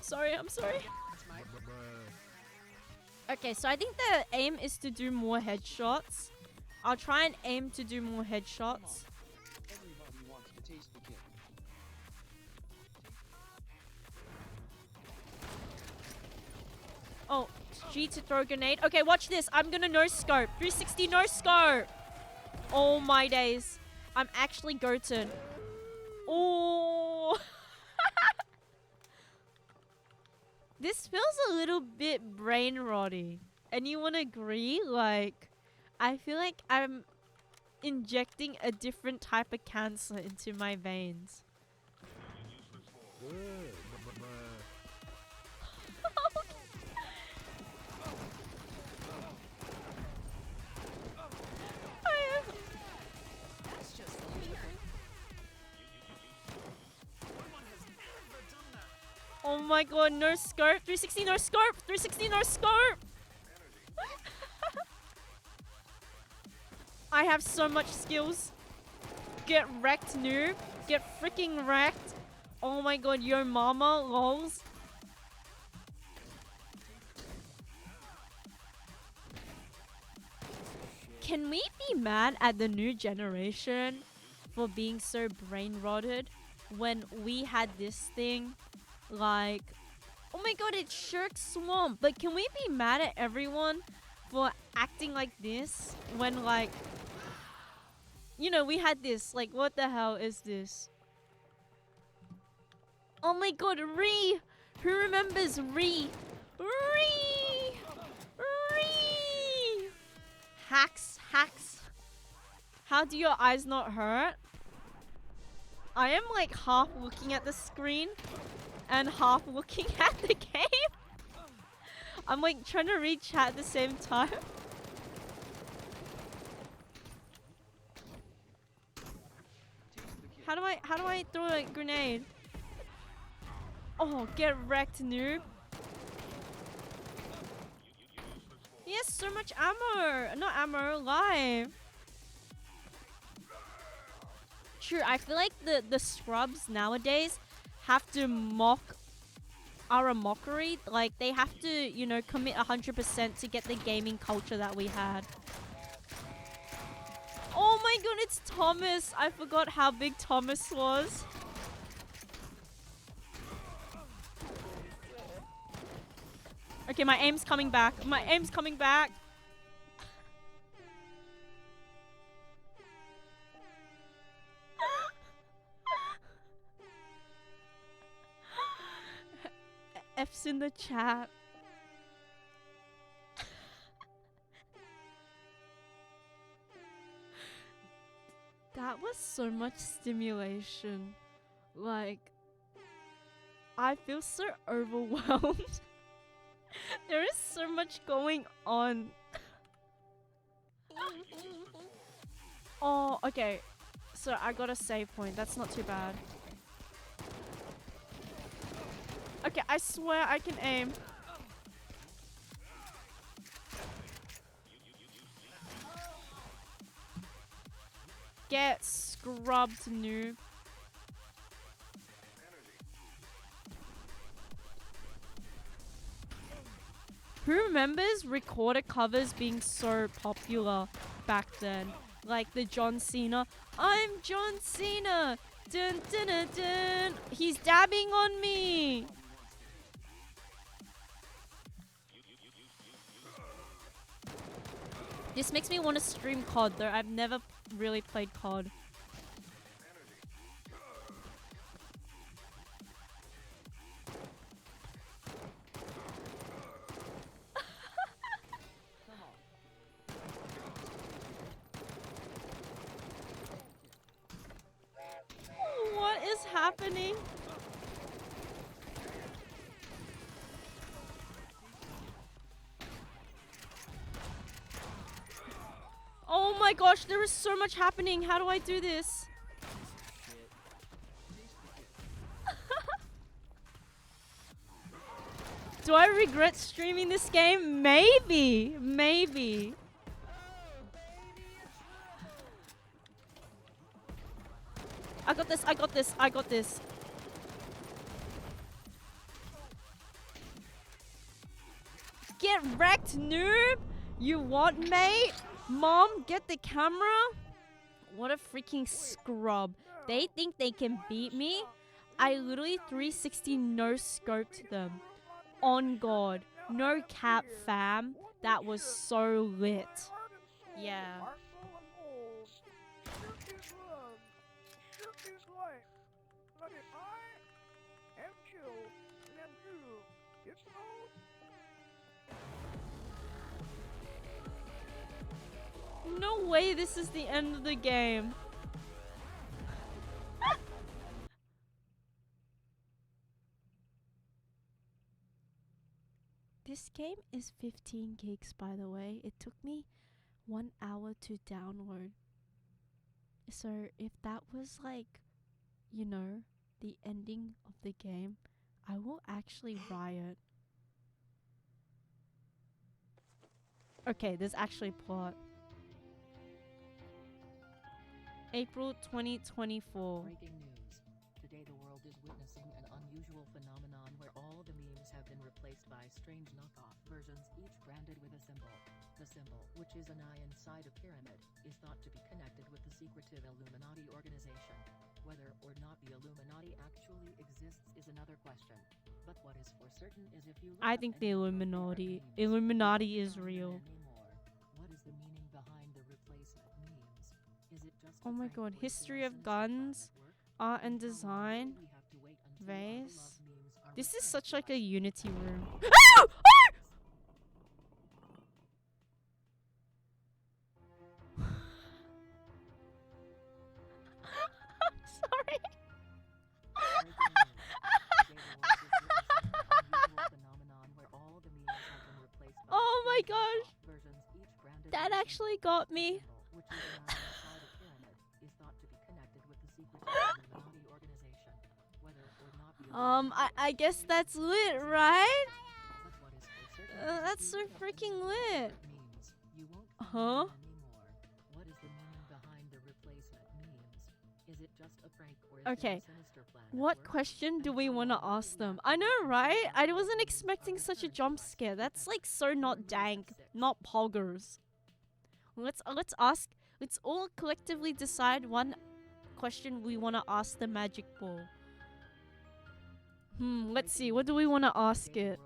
Sorry, I'm sorry. Okay, so I think the aim is to do more headshots. I'll try and aim to do more headshots. Everybody wants to taste the cake. Oh, G to throw grenade. Okay, watch this. I'm gonna no scope. 360 no scope. Oh my days. I'm actually goated. Oh. This feels a little bit brain rotty. Anyone agree? Like, I feel like I'm injecting a different type of cancer into my veins. That's just weird. Oh my god, no scope. 360 no scope. 360 no scope. I have so much skills. Get wrecked, noob. Get freaking wrecked. Oh my god, yo mama, lols. Can we be mad at the new generation for being so brain rotted when we had this thing? Like, oh my god, it's Shirk Swamp. But can we be mad at everyone for acting like this when, like, you know, we had this. Like, what the hell is this? Oh my god, Ree! Who remembers Ree? Ree! Ree! Hacks, hacks. How do your eyes not hurt? I am like half looking at the screen and half looking at the game. I'm like trying to read chat at the same time. How do I throw a grenade? Oh, get wrecked, noob. He has so much ammo. Not ammo, life. True, I feel like the scrubs nowadays have to mock our mockery. Like, they have to, you know, commit 100% to get the gaming culture that we had. Oh my god, it's Thomas. I forgot how big Thomas was. Okay, my aim's coming back. My aim's coming back. F's in the chat. That was so much stimulation. Like, I feel so overwhelmed. There is so much going on. Oh, okay. So I got a save point. That's not too bad. Okay, I swear I can aim. Get scrubbed, noob. Who remembers recorder covers being so popular back then? Like the John Cena. I'm John Cena. Dun dun dun dun. He's dabbing on me. This makes me want to stream COD though. I've never really played COD. happening? Oh my gosh, there is so much happening. How do I do this? Do I regret streaming this game? Maybe. Maybe. I got this. I got this. I got this. Get wrecked, noob! You what, mate? Mom, get the camera? What a freaking scrub. They think they can beat me? I literally 360 no-scoped them. On God. No cap, fam. That was so lit. Yeah. No way this is the end of the game. This game is 15 gigs, by the way. It took me 1 hour to download. So if that was like, you know, the ending of the game, I will actually riot. Okay, there's actually plot. April 2024. Breaking news. Today the world is witnessing an unusual phenomenon where all the memes have been replaced by strange knockoff versions, each branded with a symbol. The symbol, which is an eye inside a pyramid, is thought to be connected with the secretive Illuminati organization. Whether or not the Illuminati actually exists is another question. But what is for certain is if you look I think the Illuminati is real. What is the meaning behind the replacement memes? Is it just Oh my god, history of guns, art and design, vase. This is such like a Unity room. Oh! Sorry. Oh my gosh. That actually got me. I guess that's lit, right? That's so freaking lit. Huh? Okay. What question do we want to ask them? I know, right? I wasn't expecting such a jump scare. That's like so not dank, not poggers. Let's ask. Let's all collectively decide one question we want to ask the magic ball. Let's see. What do we want to ask it?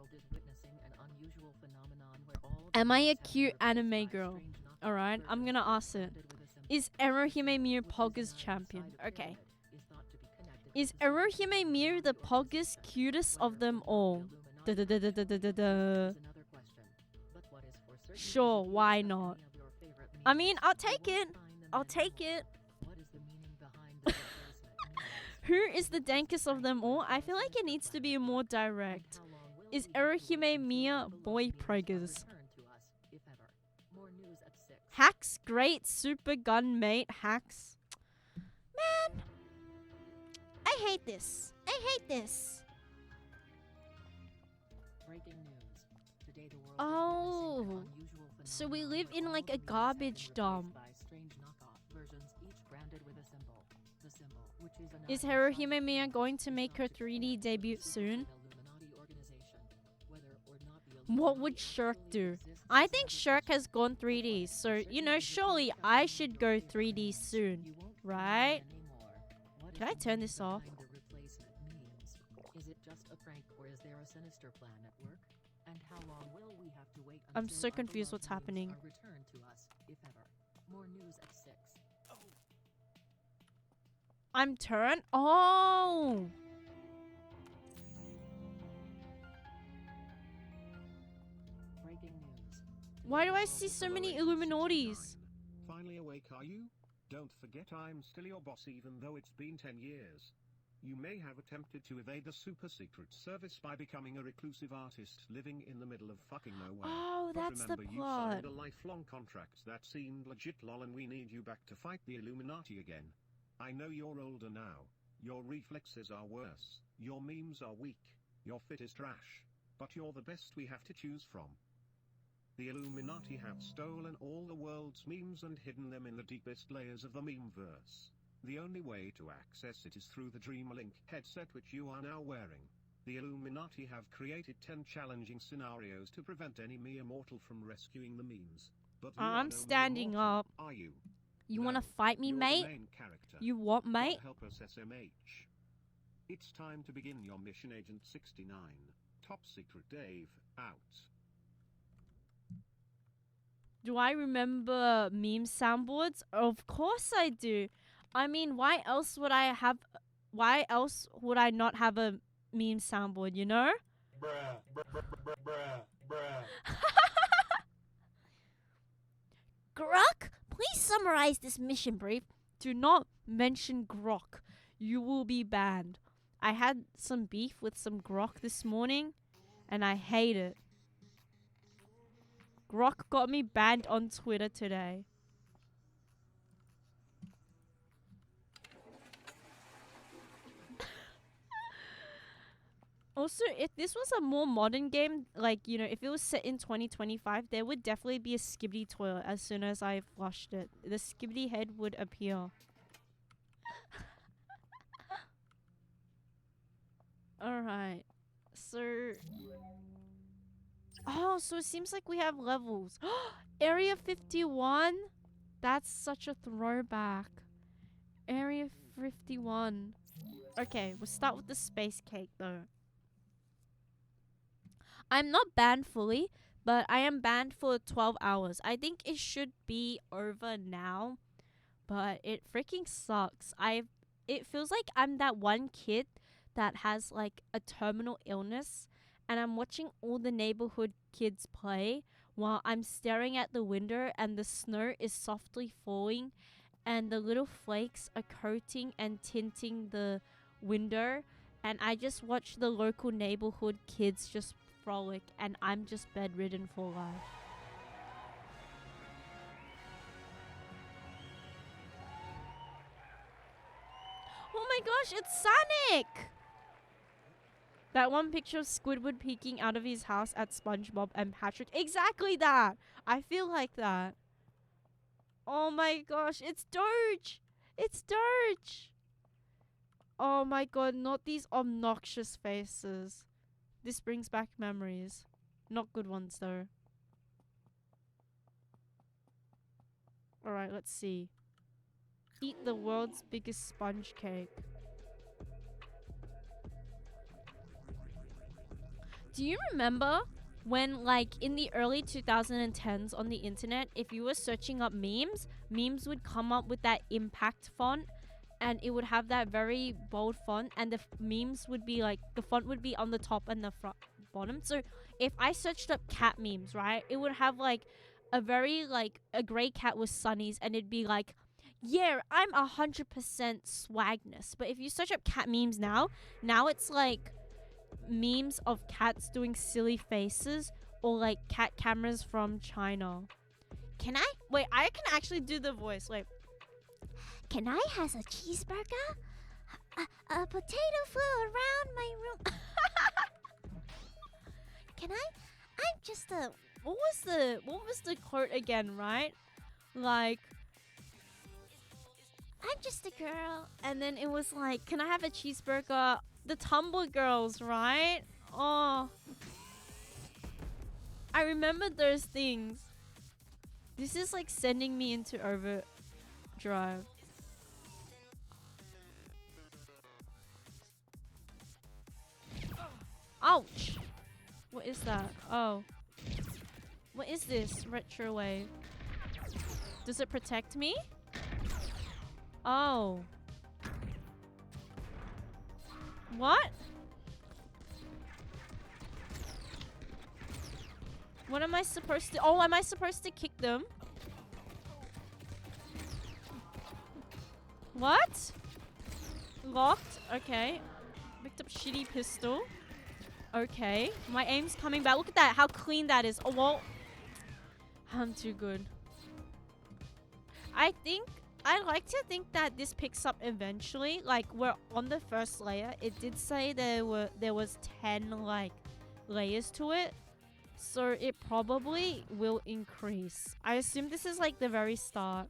Am I a cute anime girl? Alright, I'm gonna ask it. Is Erohime Mew Pogger's champion? Okay. Is Erohime Mew the Pogger's cutest of them all? Sure, why not? I mean, I'll take it. I'll take it. Who is the dankest of them all? I feel like it needs to be more direct. Is Erohime Mia boy preggers? Hacks, great super gun mate. Hacks. Man, I hate this. I hate this. Oh, so we live in like a garbage dump. Is Haruhime Mia going to make her 3D debut soon? What would Shirk do? I think Shirk has gone 3D, so, you know, surely I should go 3D soon, right? Can I turn this off? I'm so confused what's happening. I'm turned? Oh! Why do I see so many Illuminatis? Finally awake, are you? Don't forget I'm still your boss even though it's been 10 years. You may have attempted to evade the super secret service by becoming a reclusive artist living in the middle of fucking nowhere. Oh, But that's the remember, you plot. signed a lifelong contract that seemed legit lol, and we need you back to fight the Illuminati again. I know you're older now. Your reflexes are worse. Your memes are weak. Your fit is trash. But you're the best we have to choose from. The Illuminati have stolen all the world's memes and hidden them in the deepest layers of the memeverse. The only way to access it is through the Dreamlink headset which you are now wearing. The Illuminati have created 10 challenging scenarios to prevent any mere mortal from rescuing the memes. But you are I'm no mere standing mortal, up. are you? You No, wanna fight me, you're mate? the main character. You what, mate? God help us, SMH. It's time to begin your mission, Agent 69. Top Secret Dave, out. Do I remember meme soundboards? Of course I do. I mean, why else would I not have a meme soundboard, you know? Grok, please summarize this mission brief. Do not mention grok. You will be banned. I had some beef with some grok this morning, and I hate it. Grok got me banned on Twitter today. Also, if this was a more modern game, like, you know, if it was set in 2025, there would definitely be a skibbity toilet as soon as I flushed it. The skibbity head would appear. Alright. So... Oh, so it seems like we have levels. Area 51? That's such a throwback. Area 51. Okay, we'll start with the space cake, though. I'm not banned fully, but I am banned for 12 hours. I think it should be over now, but it freaking sucks. It feels like I'm that one kid that has like a terminal illness, and I'm watching all the neighborhood kids play while I'm staring at the window and the snow is softly falling and the little flakes are coating and tinting the window, and I just watch the local neighborhood kids just frolic, and I'm just bedridden for life. Oh my gosh, it's Sonic! That one picture of Squidward peeking out of his house at SpongeBob and Patrick. Exactly that! I feel like that. Oh my gosh, it's Doge! It's Doge! Oh my god, not these obnoxious faces. This brings back memories. Not good ones, though. Alright, let's see. Eat the world's biggest sponge cake. Do you remember when, like, in the early 2010s on the internet, if you were searching up memes, memes would come up with that impact font, and it would have that very bold font, and the memes would be like, the font would be on the top and the bottom. So if I searched up cat memes, right, it would have like a very like a gray cat with sunnies, and it'd be like, yeah, I'm 100% swagness. But if you search up cat memes now it's like memes of cats doing silly faces, or like cat cameras from China. Can I? Wait, I can actually do the voice. Wait. Can I has a cheeseburger? A potato flew around my room. Can I? I'm just a... What was the quote again, right? Like, I'm just a girl. and then it was like, can I have a cheeseburger? The Tumblr girls, right? Oh. I remember those things. This is like sending me into overdrive. Ouch! What is that? Oh. What is this? Retro wave. Does it protect me? Oh. What? What am I supposed to... Oh, am I supposed to kick them? What? Locked? Okay. Picked up shitty pistol. Okay. My aim's coming back. Look at that. How clean that is. Oh, well. I'm too good. I like to think that this picks up eventually. Like, we're on the first layer. It did say there was 10, like, layers to it. So it probably will increase. I assume this is, like, the very start.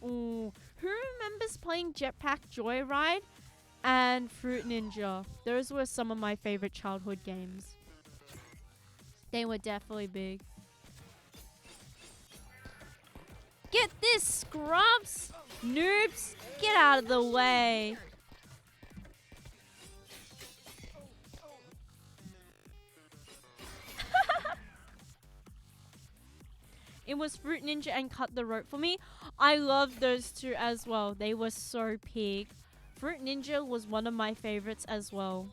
Ooh, who remembers playing Jetpack Joyride and Fruit Ninja? Those were some of my favorite childhood games. They were definitely big. Get this, scrubs! Noobs! Get out of the way! It was Fruit Ninja and Cut the Rope for me. I loved those two as well. They were so peak. Fruit Ninja was one of my favorites as well.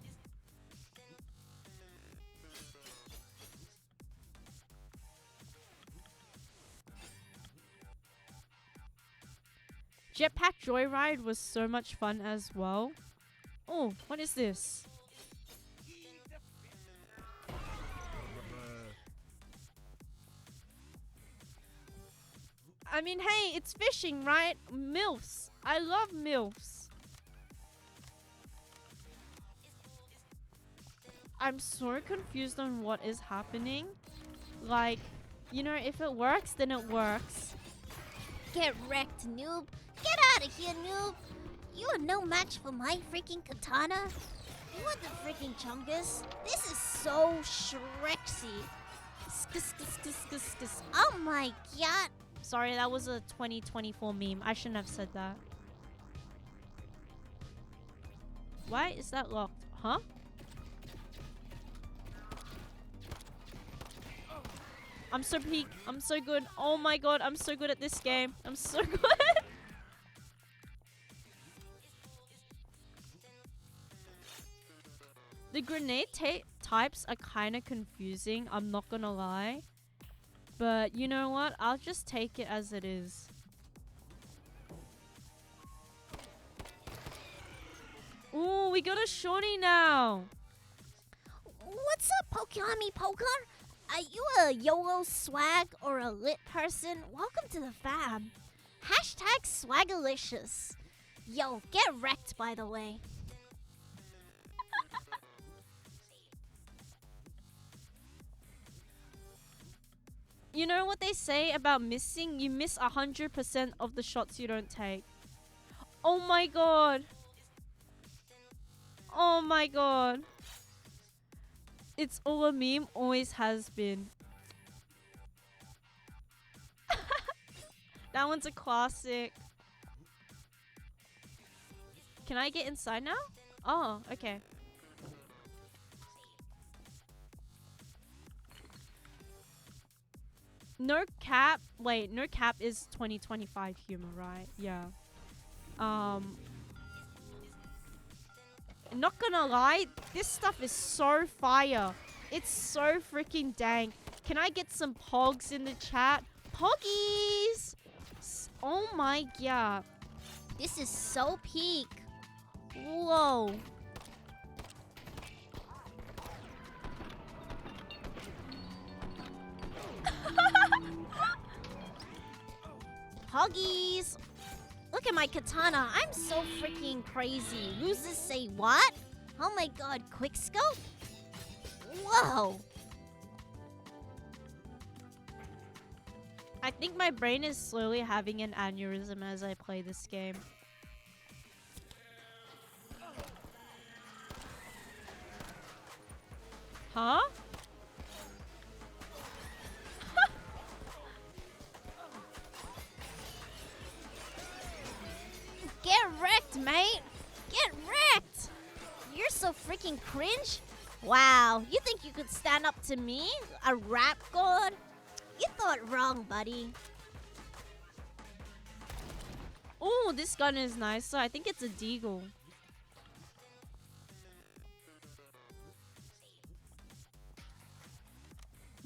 Jetpack Joyride was so much fun as well. Oh, what is this? I mean, hey, it's fishing, right? MILFs. I love MILFs. I'm so confused on what is happening. Like, you know, if it works, then it works. Get wrecked, noob. Get out of here, noob. You are no match for my freaking katana. What the freaking chungus? This is so Shrexy. Oh my god. Sorry, that was a 2024 meme. I shouldn't have said that. Why is that locked? Huh? I'm so peak. I'm so good. Oh my god, I'm so good at this game. I'm so good. The grenade types are kind of confusing. I'm not gonna lie. But you know what? I'll just take it as it is. Ooh, we got a shorty now. What's up, Pokemon Poker? Are you a YOLO swag or a lit person? Welcome to the fam. Hashtag swagalicious. Yo, get wrecked, by the way. You know what they say about missing? You miss 100% of the shots you don't take. Oh my god. Oh my god. It's all a meme, always has been. That one's a classic. Can I get inside now? Oh, okay. No cap. Wait, no cap is 2025 humor, right? Yeah. Not gonna lie, this stuff is so fire. It's so freaking dank. Can I get some pogs in the chat? Poggies! Oh my god. This is so peak. Whoa. Poggies! Look at my katana. I'm so freaking crazy. Losers say what? Oh my god, quickscope? Whoa! I think my brain is slowly having an aneurysm as I play this game. Huh? Get wrecked, mate! Get wrecked! You're so freaking cringe. Wow, you think you could stand up to me? A rap god? You thought wrong, buddy. Oh, this gun is nice. So I think it's a deagle.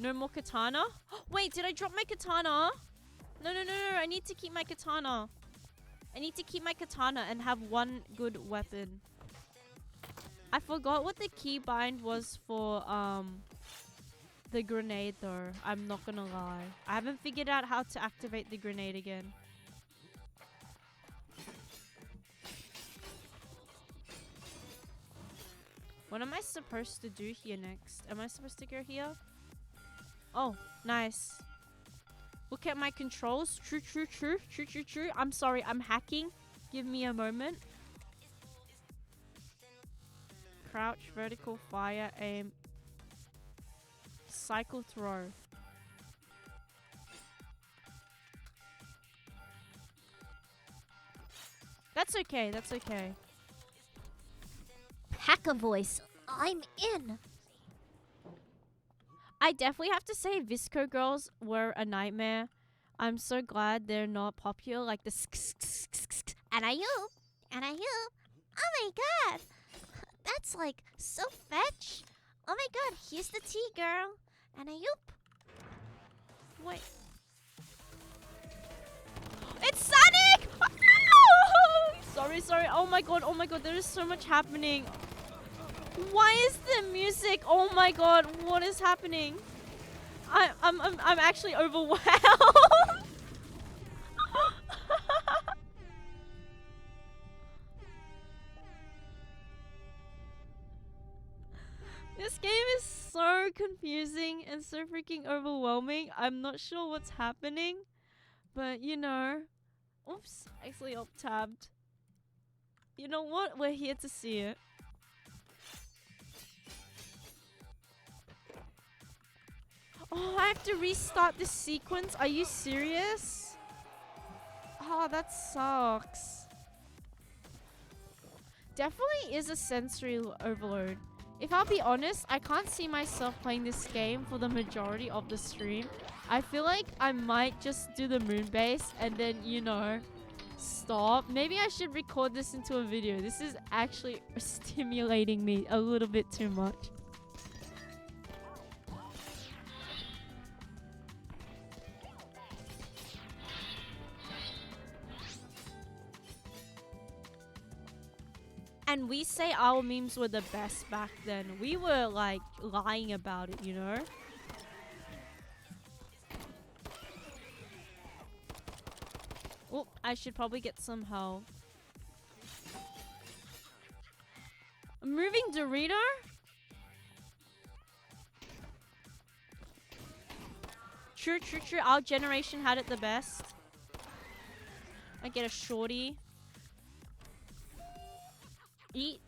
No more katana? Wait, did I drop my katana? No, no, no, no. I need to keep my katana. I need to keep my katana and have one good weapon. I forgot what the keybind was for the grenade though. I'm not gonna lie. I haven't figured out how to activate the grenade again. What am I supposed to do here next? Am I supposed to go here? Oh, nice. Look at my controls. True, true, true, true, true, true. I'm sorry, I'm hacking. Give me a moment. Crouch, vertical, fire, aim. Cycle, throw. That's okay, that's okay. Hacker voice. I'm in. I definitely have to say Visco girls were a nightmare. I'm so glad they're not popular like the And I hope. And I hope. Oh my god. That's like so fetch. Oh my god, here's the tea girl. And I hope. Wait. It's Sonic! Oh, sorry, sorry. Oh my god, there is so much happening. Why is the music? Oh my god, what is happening? I'm actually overwhelmed. This game is so confusing and so freaking overwhelming. I'm not sure what's happening, but you know, oops, actually alt tabbed. You know what? We're here to see it. Oh, I have to restart this sequence? Are you serious? Oh, that sucks. Definitely is a sensory overload. If I'll be honest, I can't see myself playing this game for the majority of the stream. I feel like I might just do the moon base and then, you know, stop. Maybe I should record this into a video. This is actually stimulating me a little bit too much. And we say our memes were the best back then. We were like lying about it, you know? Oh, I should probably get some help. A moving Dorito? True, true, true. Our generation had it the best. I get a shorty. Eat.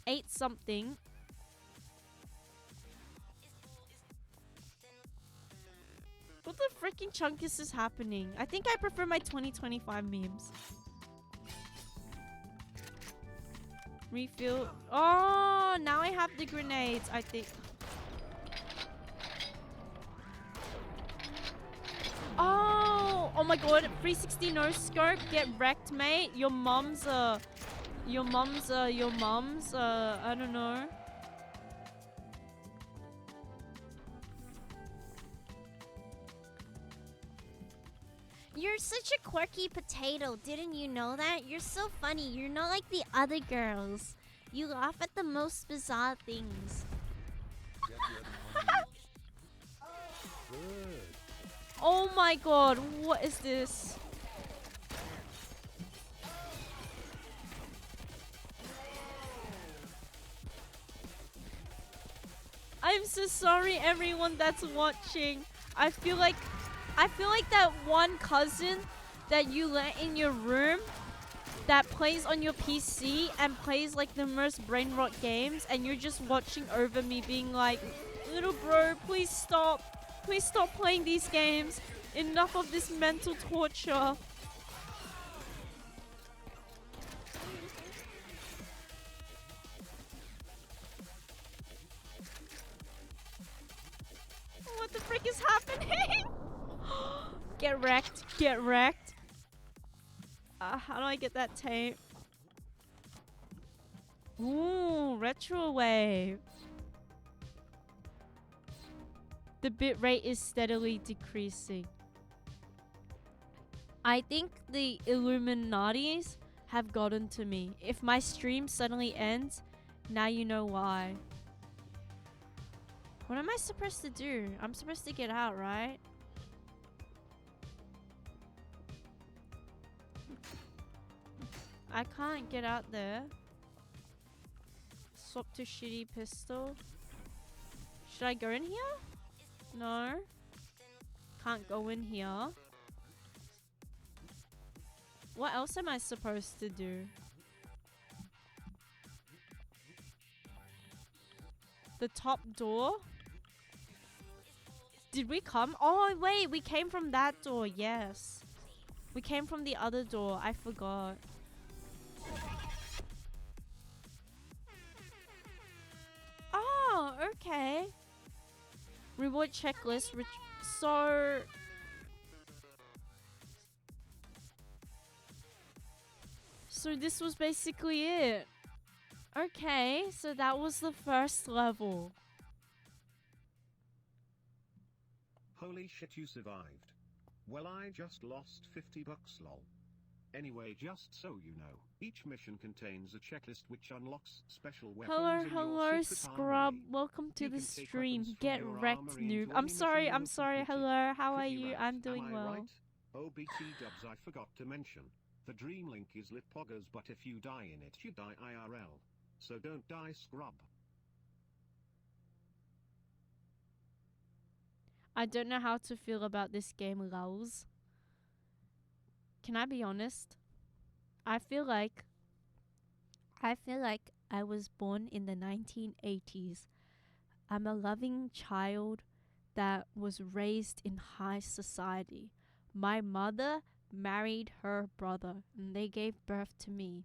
Ate something. What the freaking chunkus is happening? I think I prefer my 2025 memes. Refill. Oh, now I have the grenades, I think. Oh my god, 360 no scope, get wrecked, mate. Your mom's I don't know. You're such a quirky potato. Didn't you know that? You're so funny. You're not like the other girls. You laugh at the most bizarre things. Oh my god, what is this? I'm so sorry everyone that's watching. I feel like that one cousin that you let in your room that plays on your PC and plays like the most brain rot games, and you're just watching over me being like, little bro, please stop. Please stop playing these games. Enough of this mental torture. What the frick is happening? Get wrecked. Get wrecked. How do I get that tape? Ooh, retro wave. The bitrate is steadily decreasing. I think the Illuminatis have gotten to me. If my stream suddenly ends, now you know why. What am I supposed to do? I'm supposed to get out, right? I can't get out there. Swap to shitty pistol. Should I go in here? No. Can't go in here. What else am I supposed to do? The top door? Did we come? Oh, wait. We came from that door. Yes. We came from the other door. I forgot. Oh, okay. Reward checklist. So... So this was basically it. Okay, so that was the first level. Holy shit, you survived. Well, I just lost $50 lol. Anyway, just so you know, each mission contains a checklist which unlocks special weapons Hello, in hello, your secret Scrub. armory. Welcome to You the can take stream. weapons from Get your wrecked, armory noob. into I'm any sorry, mission I'm you sorry. completed. Hello, how are Pretty you? rad, I'm doing am I well. right? OBT dubs, I forgot to mention. The dream link is lit poggers, but if you die in it, you die IRL. So don't die, Scrub. I don't know how to feel about this game, lulz. Can I be honest? I feel like I was born in the 1980s. I'm a loving child that was raised in high society. My mother married her brother and they gave birth to me.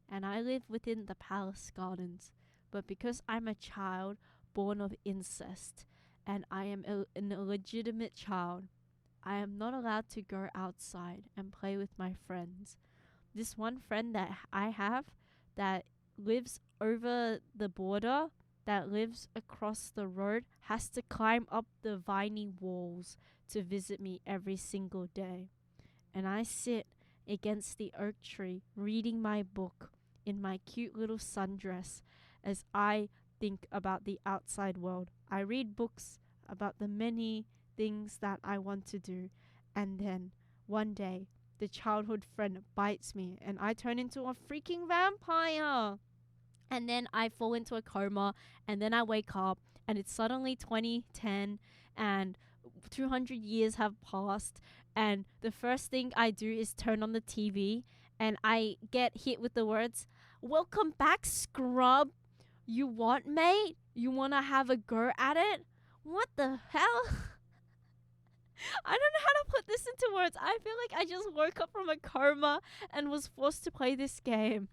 And I live within the palace gardens. But because I'm a child born of incest and I am an illegitimate child, I am not allowed to go outside and play with my friends. This one friend that I have that lives over the border, that lives across the road, has to climb up the viney walls to visit me every single day. And I sit against the oak tree reading my book in my cute little sundress as I think about the outside world. I read books about the many things that I want to do, and then one day the childhood friend bites me and I turn into a freaking vampire. And then I fall into a coma, and then I wake up and it's suddenly 2010 and 200 years have passed, and the first thing I do is turn on the TV and I get hit with the words, "Welcome back, Scrub. You what, mate? You want to have a go at it?" What the hell? I don't know how to put this into words. I feel like I just woke up from a coma and was forced to play this game.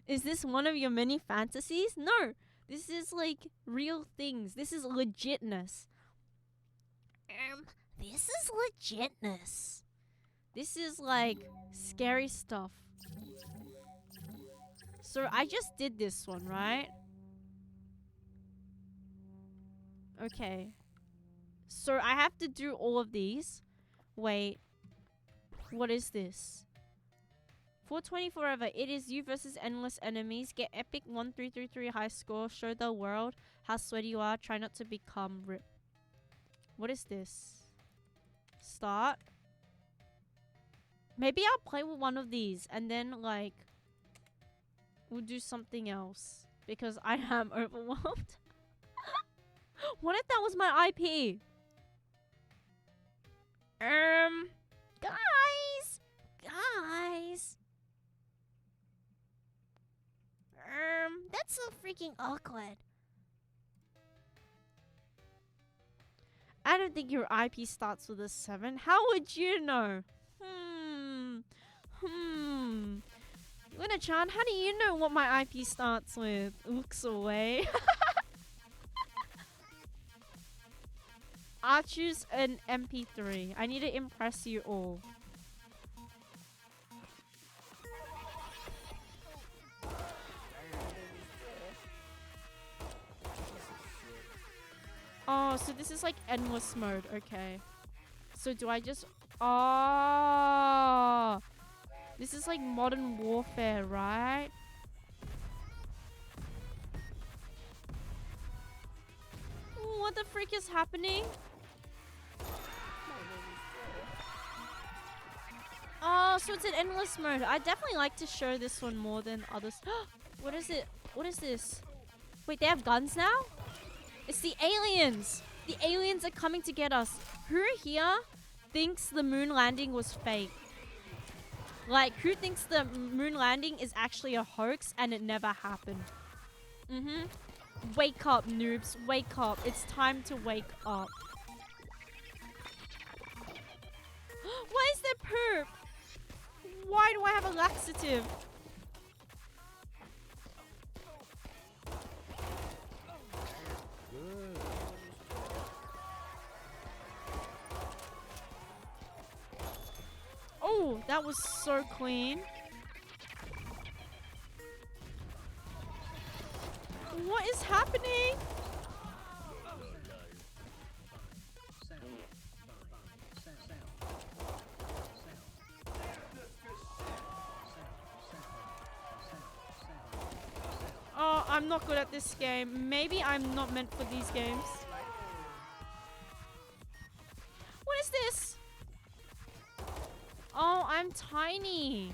Is this one of your many fantasies? No. This is like real things. This is legitness. This is legitness. This is like scary stuff. So I just did this one, right? Okay. So I have to do all of these. Wait. What is this? 420 forever. It is you versus endless enemies. Get epic 1333 high score. Show the world how sweaty you are. Try not to become rip. What is this? Start. Maybe I'll play with one of these and then like we'll do something else because I am overwhelmed. What if that was my IP? Guys. That's so freaking awkward. I don't think your IP starts with a 7. How would you know? Luna-chan, how do you know what my IP starts with? Looks away. I'll choose an MP3. I need to impress you all. Oh, so this is like endless mode. Okay. So do I just... Oh. This is like Modern Warfare, right? What the freak is happening? Oh, so it's an endless mode. I definitely like to show this one more than others. What is it? What is this? Wait, they have guns now? It's the aliens. The aliens are coming to get us. Who here thinks the moon landing was fake? Like, who thinks the moon landing is actually a hoax and it never happened? Wake up, noobs. Wake up. It's time to wake up. Why is there poop? Why do I have a laxative? Oh, that was so clean. What is happening? Oh, I'm not good at this game. Maybe I'm not meant for these games. What is this? Oh, I'm tiny.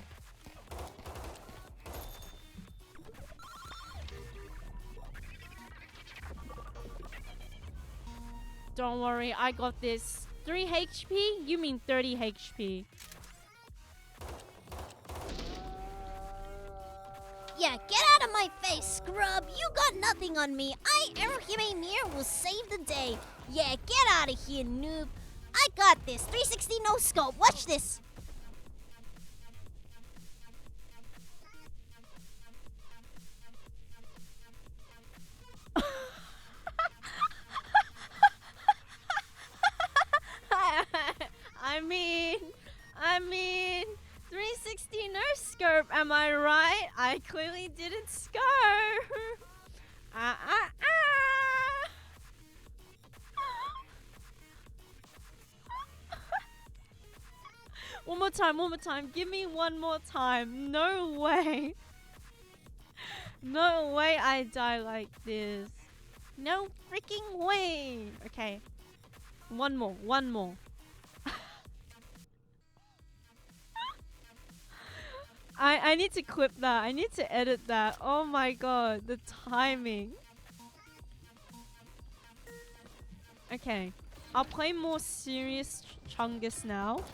Don't worry, I got this. 3 HP? You mean 30 HP. Yeah, get out of my face, scrub. You got nothing on me. I, Erohime Mir, will save the day. Yeah, get out of here, noob. I got this. 360 no scope. Watch this. I mean, 360 no scope, am I right? I clearly didn't scope. One more time. Give me one more time. No way. No way I die like this. No freaking way. Okay. One more. I need to clip that. I need to edit that. Oh my god, the timing. Okay. I'll play more serious Chungus now.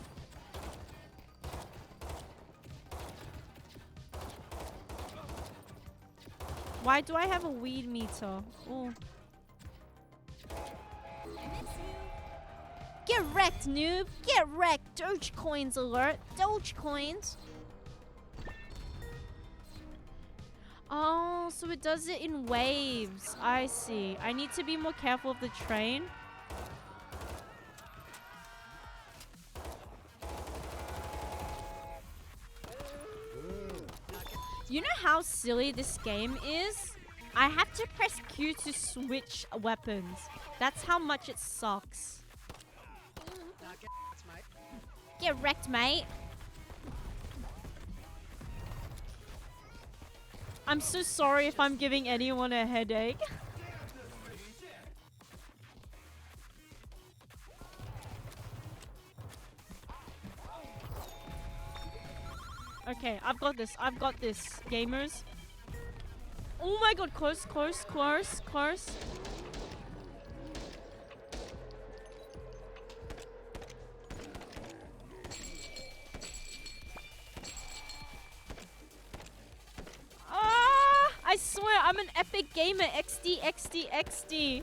Why do I have a weed meter? Oh. Get wrecked, noob! Get wrecked! Dogecoins alert! Dogecoins! Oh, so it does it in waves. I see. I need to be more careful of the train. You know how silly this game is? I have to press Q to switch weapons. That's how much it sucks. Get wrecked, mate. I'm so sorry if I'm giving anyone a headache. Okay, I've got this, gamers. Oh my god, close. I swear, I'm an epic gamer. XD.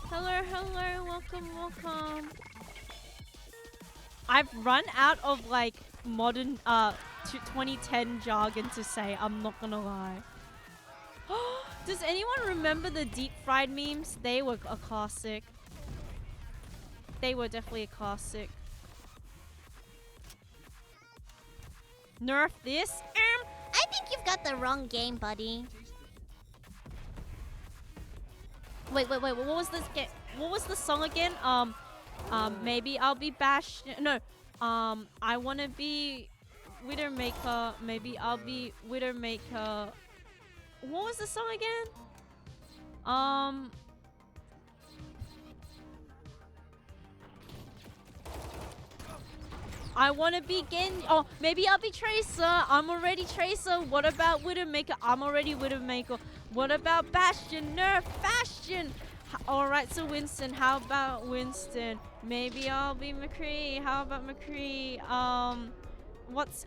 Hello, welcome. I've run out of like modern 2010 jargon to say, I'm not gonna lie. Does anyone remember the deep fried memes? They were a classic. They were definitely a classic. Nerf this? I think you've got the wrong game, buddy. Wait. What was this game? What was the song again? Maybe I'll be Bastion. No. I wanna be Widowmaker. Maybe I'll be Widowmaker. What was the song again? I wanna be Gen. Oh, maybe I'll be Tracer. I'm already Tracer. What about Widowmaker? I'm already Widowmaker. What about Bastion? Nerf Bastion. Alright, so Winston. How about Winston? Maybe I'll be McCree. How about McCree?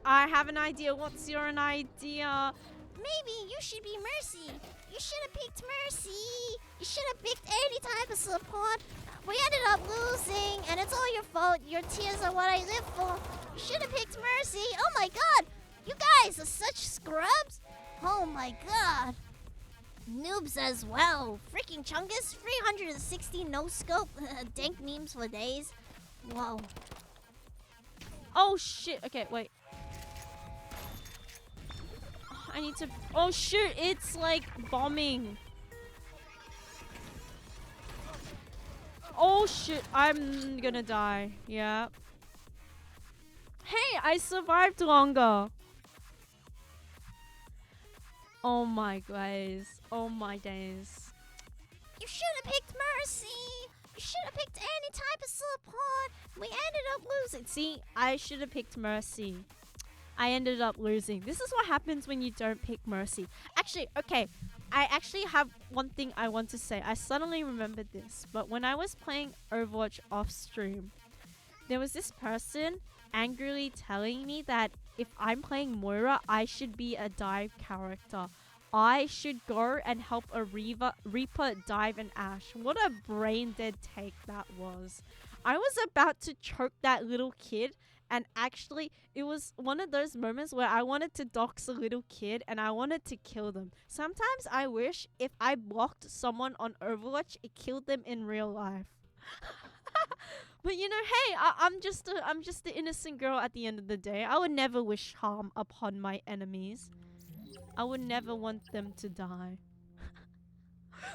I have an idea. What's your an idea? Maybe you should be Mercy. You should have picked Mercy. You should have picked any type of support. We ended up losing, and it's all your fault. Your tears are what I live for. You should have picked Mercy. Oh my god. You guys are such scrubs. Oh my god. Noobs as well. Freaking Chungus. 360 no scope. Dank memes for days. Whoa. Oh shit. Okay, wait. I need to. Oh shoot! It's like bombing. Oh shit! I'm gonna die. Yeah. Hey, I survived longer. Oh my guys. Oh my days. You should have picked Mercy. You should have picked any type of support. We ended up losing. See, I should have picked Mercy. I ended up losing. This is what happens when you don't pick Mercy. Actually, okay. I actually have one thing I want to say. I suddenly remembered this. But when I was playing Overwatch off stream, there was this person angrily telling me that if I'm playing Moira, I should be a dive character. I should go and help a Reaper dive an Ashe. What a brain dead take that was. I was about to choke that little kid. And actually, it was one of those moments where I wanted to dox a little kid and I wanted to kill them. Sometimes I wish if I blocked someone on Overwatch, it killed them in real life. But you know, hey, I'm just the innocent girl at the end of the day. I would never wish harm upon my enemies. I would never want them to die.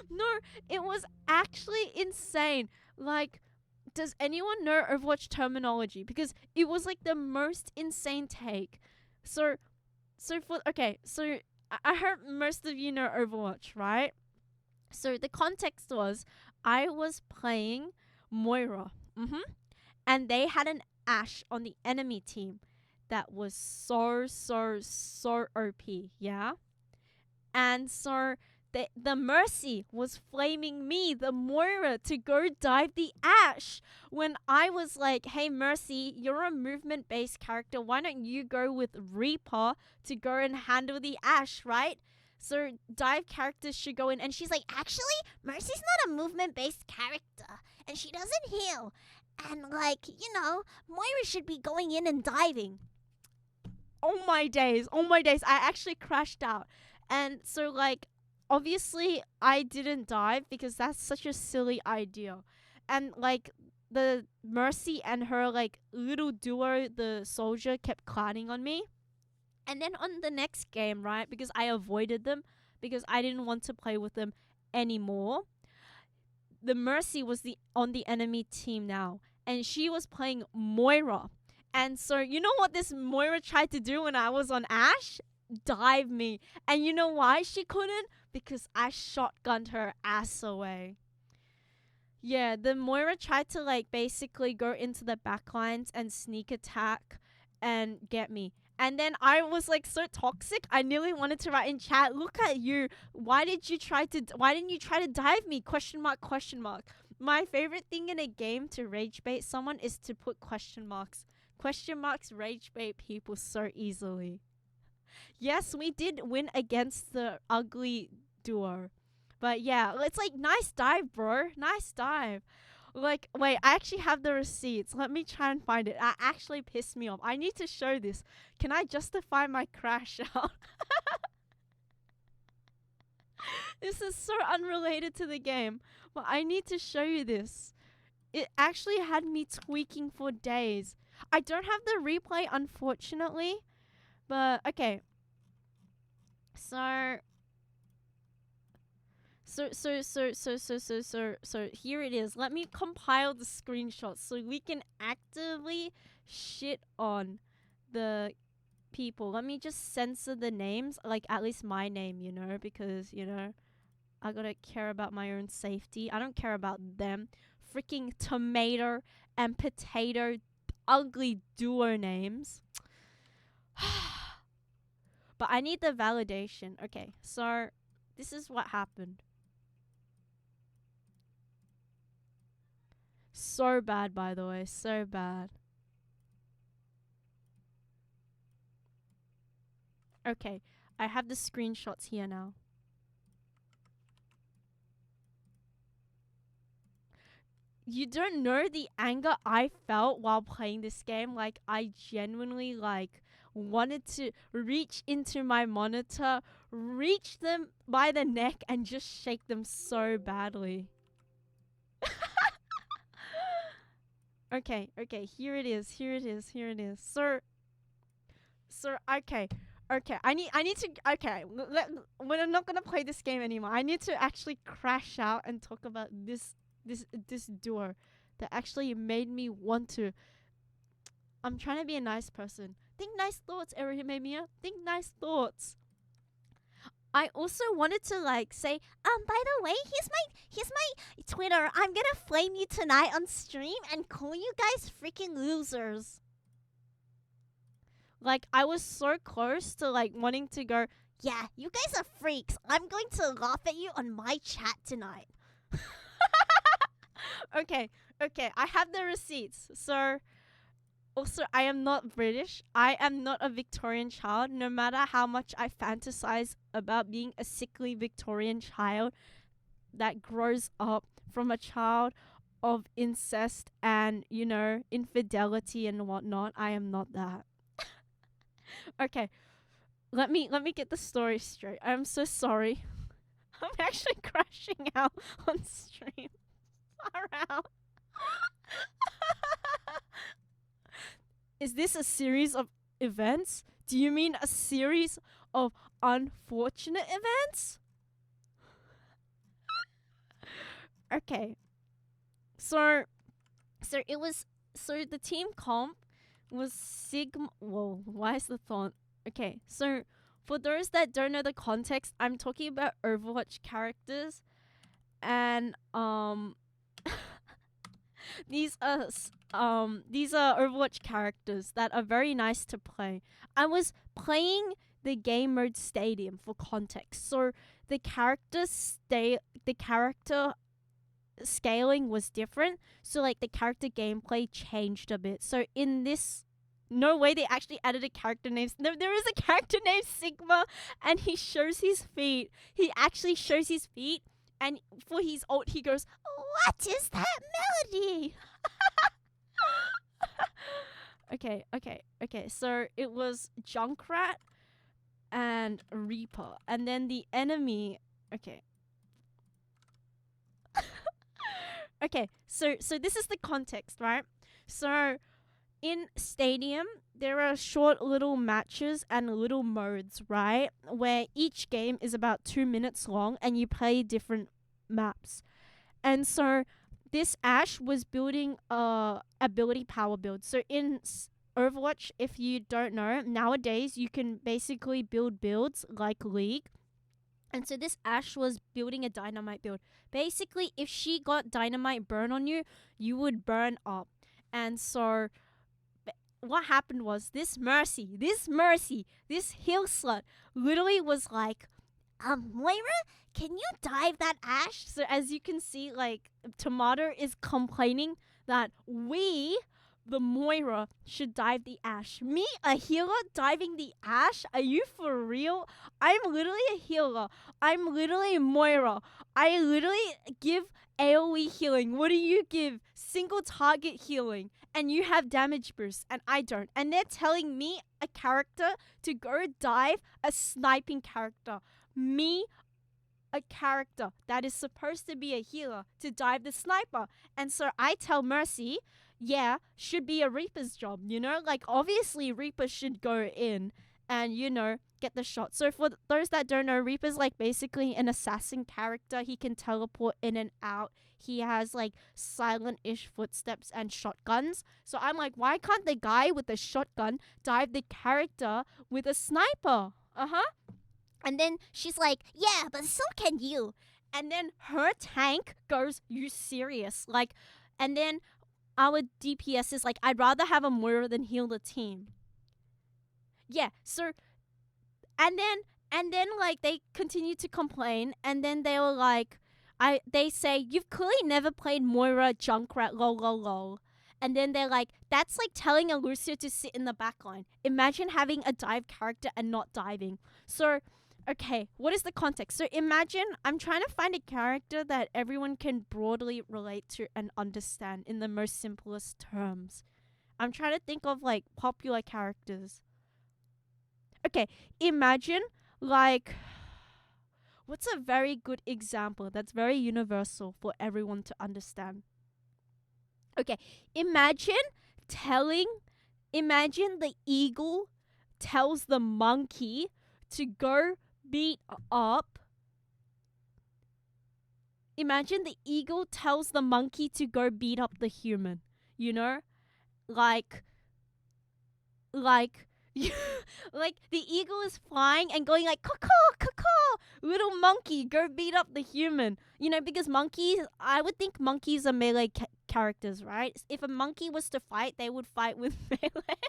No, it was actually insane. Like, does anyone know Overwatch terminology? Because it was like the most insane take. So I heard most of you know Overwatch, right? So the context was I was playing Moira, and they had an Ashe on the enemy team that was so OP, yeah? And so the Mercy was flaming me, the Moira, to go dive the Ashe. When I was like, hey Mercy, you're a movement-based character. Why don't you go with Reaper to go and handle the Ashe, right? So dive characters should go in. And she's like, actually, Mercy's not a movement-based character. And she doesn't heal. And like, you know, Moira should be going in and diving. oh my days. I actually crashed out. And so like, obviously, I didn't dive because that's such a silly idea. And like the Mercy and her like little duo, the soldier, kept clowning on me. And then on the next game, right, because I avoided them because I didn't want to play with them anymore. The Mercy was on the enemy team now, and she was playing Moira. And so you know what this Moira tried to do when I was on Ashe? Dive me. And you know why she couldn't? Because I shotgunned her ass away. Yeah, the Moira tried to like basically go into the backlines and sneak attack and get me. And then I was like so toxic. I nearly wanted to write in chat, look at you. Why didn't you try to dive me? Question mark, question mark. My favorite thing in a game to rage bait someone is to put question marks. Question marks rage bait people so easily. Yes, we did win against the ugly duo. But yeah, it's like, nice dive, bro. Nice dive. Like, wait, I actually have the receipts. Let me try and find it. That actually pissed me off. I need to show this. Can I justify my crash out? This is so unrelated to the game. But I need to show you this. It actually had me tweaking for days. I don't have the replay, unfortunately. But, okay. So so here it is. Let me compile the screenshots so we can actively shit on the people. Let me just censor the names, like at least my name, because I gotta care about my own safety. I don't care about them. Freaking tomato and potato, ugly duo names. But I need the validation. Okay, so this is what happened. So bad, by the way, so bad. Okay, I have the screenshots here now. You don't know the anger I felt while playing this game. Like, I genuinely, wanted to reach into my monitor, reach them by the neck, and just shake them so badly. Okay, here it is. So, okay. I need to, okay, when I'm not gonna play this game anymore, I need to actually crash out and talk about this duo that actually made me want to. I'm trying to be a nice person. Think nice thoughts, Erihimemia. Think nice thoughts. I also wanted to say, By the way, here's my Twitter. I'm gonna flame you tonight on stream and call you guys freaking losers. I was so close to wanting to go. Yeah, you guys are freaks. I'm going to laugh at you on my chat tonight. Okay, I have the receipts. So, also, I am not British. I am not a Victorian child. No matter how much I fantasize about being a sickly Victorian child that grows up from a child of incest and, infidelity and whatnot, I am not that. Okay, let me get the story straight. I'm so sorry. I'm actually crashing out on stream. Far out. Is this a series of events? Do you mean a series of unfortunate events? Okay. So it was, the team comp was Sigma. Whoa, why is the font? Okay, so for those that don't know the context, I'm talking about Overwatch characters, and these are Overwatch characters that are very nice to play. I was playing the game mode Stadium for context, so the character scaling was different. So the character gameplay changed a bit. So in this, no way they actually added a character name. No, there is a character named Sigma, and he shows his feet. He actually shows his feet, and for his ult, he goes, What is that melody? Okay. So it was Junkrat and Reaper, and then the enemy. Okay. Okay. So this is the context, right? So in Stadium, there are short little matches and little modes, right? Where each game is about 2 minutes long, and you play different maps. And so this Ash was building a ability power build. So in Overwatch, if you don't know, nowadays you can basically build builds like League. And so this Ash was building a dynamite build. Basically, if she got dynamite burn on you, you would burn up. And so what happened was this Mercy, this heal slut literally was like, Moira, can you dive that Ash? So as you can see, Tomato is complaining that we, the Moira, should dive the Ash. Me, a healer, diving the Ash? Are you for real? I'm literally a healer. I'm literally Moira. I literally give AoE healing. What do you give? Single target healing. And you have damage boost, and I don't. And they're telling me, a character, to go dive a sniping character. Me, a character that is supposed to be a healer, to dive the sniper. And so I tell Mercy, yeah, should be a Reaper's job, obviously Reaper should go in and get the shot. So for those that don't know, Reaper's like basically an assassin character. He can teleport in and out. He has like silent-ish footsteps and shotguns. So I'm like, why can't the guy with the shotgun dive the character with a sniper? And then she's like, yeah, but so can you. And then her tank goes, you serious? Like, and then our DPS is like, I'd rather have a Moira than heal the team. Yeah, so, and then like they continue to complain, and then they were like, they say, you've clearly never played Moira Junkrat, lol lol lol. And then they're like, that's like telling a Lucio to sit in the backline. Imagine having a dive character and not diving. So, okay, what is the context? So imagine I'm trying to find a character that everyone can broadly relate to and understand in the most simplest terms. I'm trying to think of like popular characters. Okay, imagine like, what's a very good example that's very universal for everyone to understand? Okay, imagine the eagle tells the monkey to go beat up. Imagine the eagle tells the monkey to go beat up the human. You know? Like like the eagle is flying and going like caw caw, little monkey go beat up the human, because monkeys, I would think monkeys are melee characters, right? If a monkey was to fight, they would fight with melee.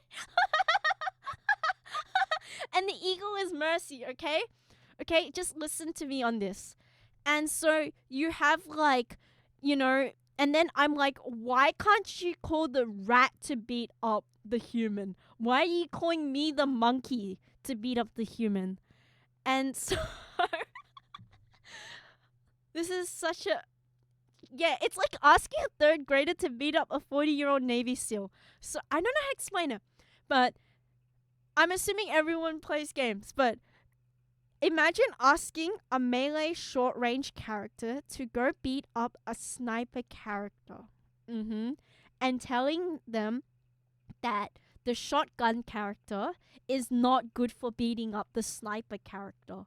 And the eagle is mercy. Okay, just listen to me on this. And so you have like, and then I'm like, why can't you call the rat to beat up the human? Why are you calling me the monkey to beat up the human? And so this is such a, it's like asking a third grader to beat up a 40-year-old Navy SEAL. So I don't know how to explain it, but I'm assuming everyone plays games, but imagine asking a melee short-range character to go beat up a sniper character. And telling them that the shotgun character is not good for beating up the sniper character.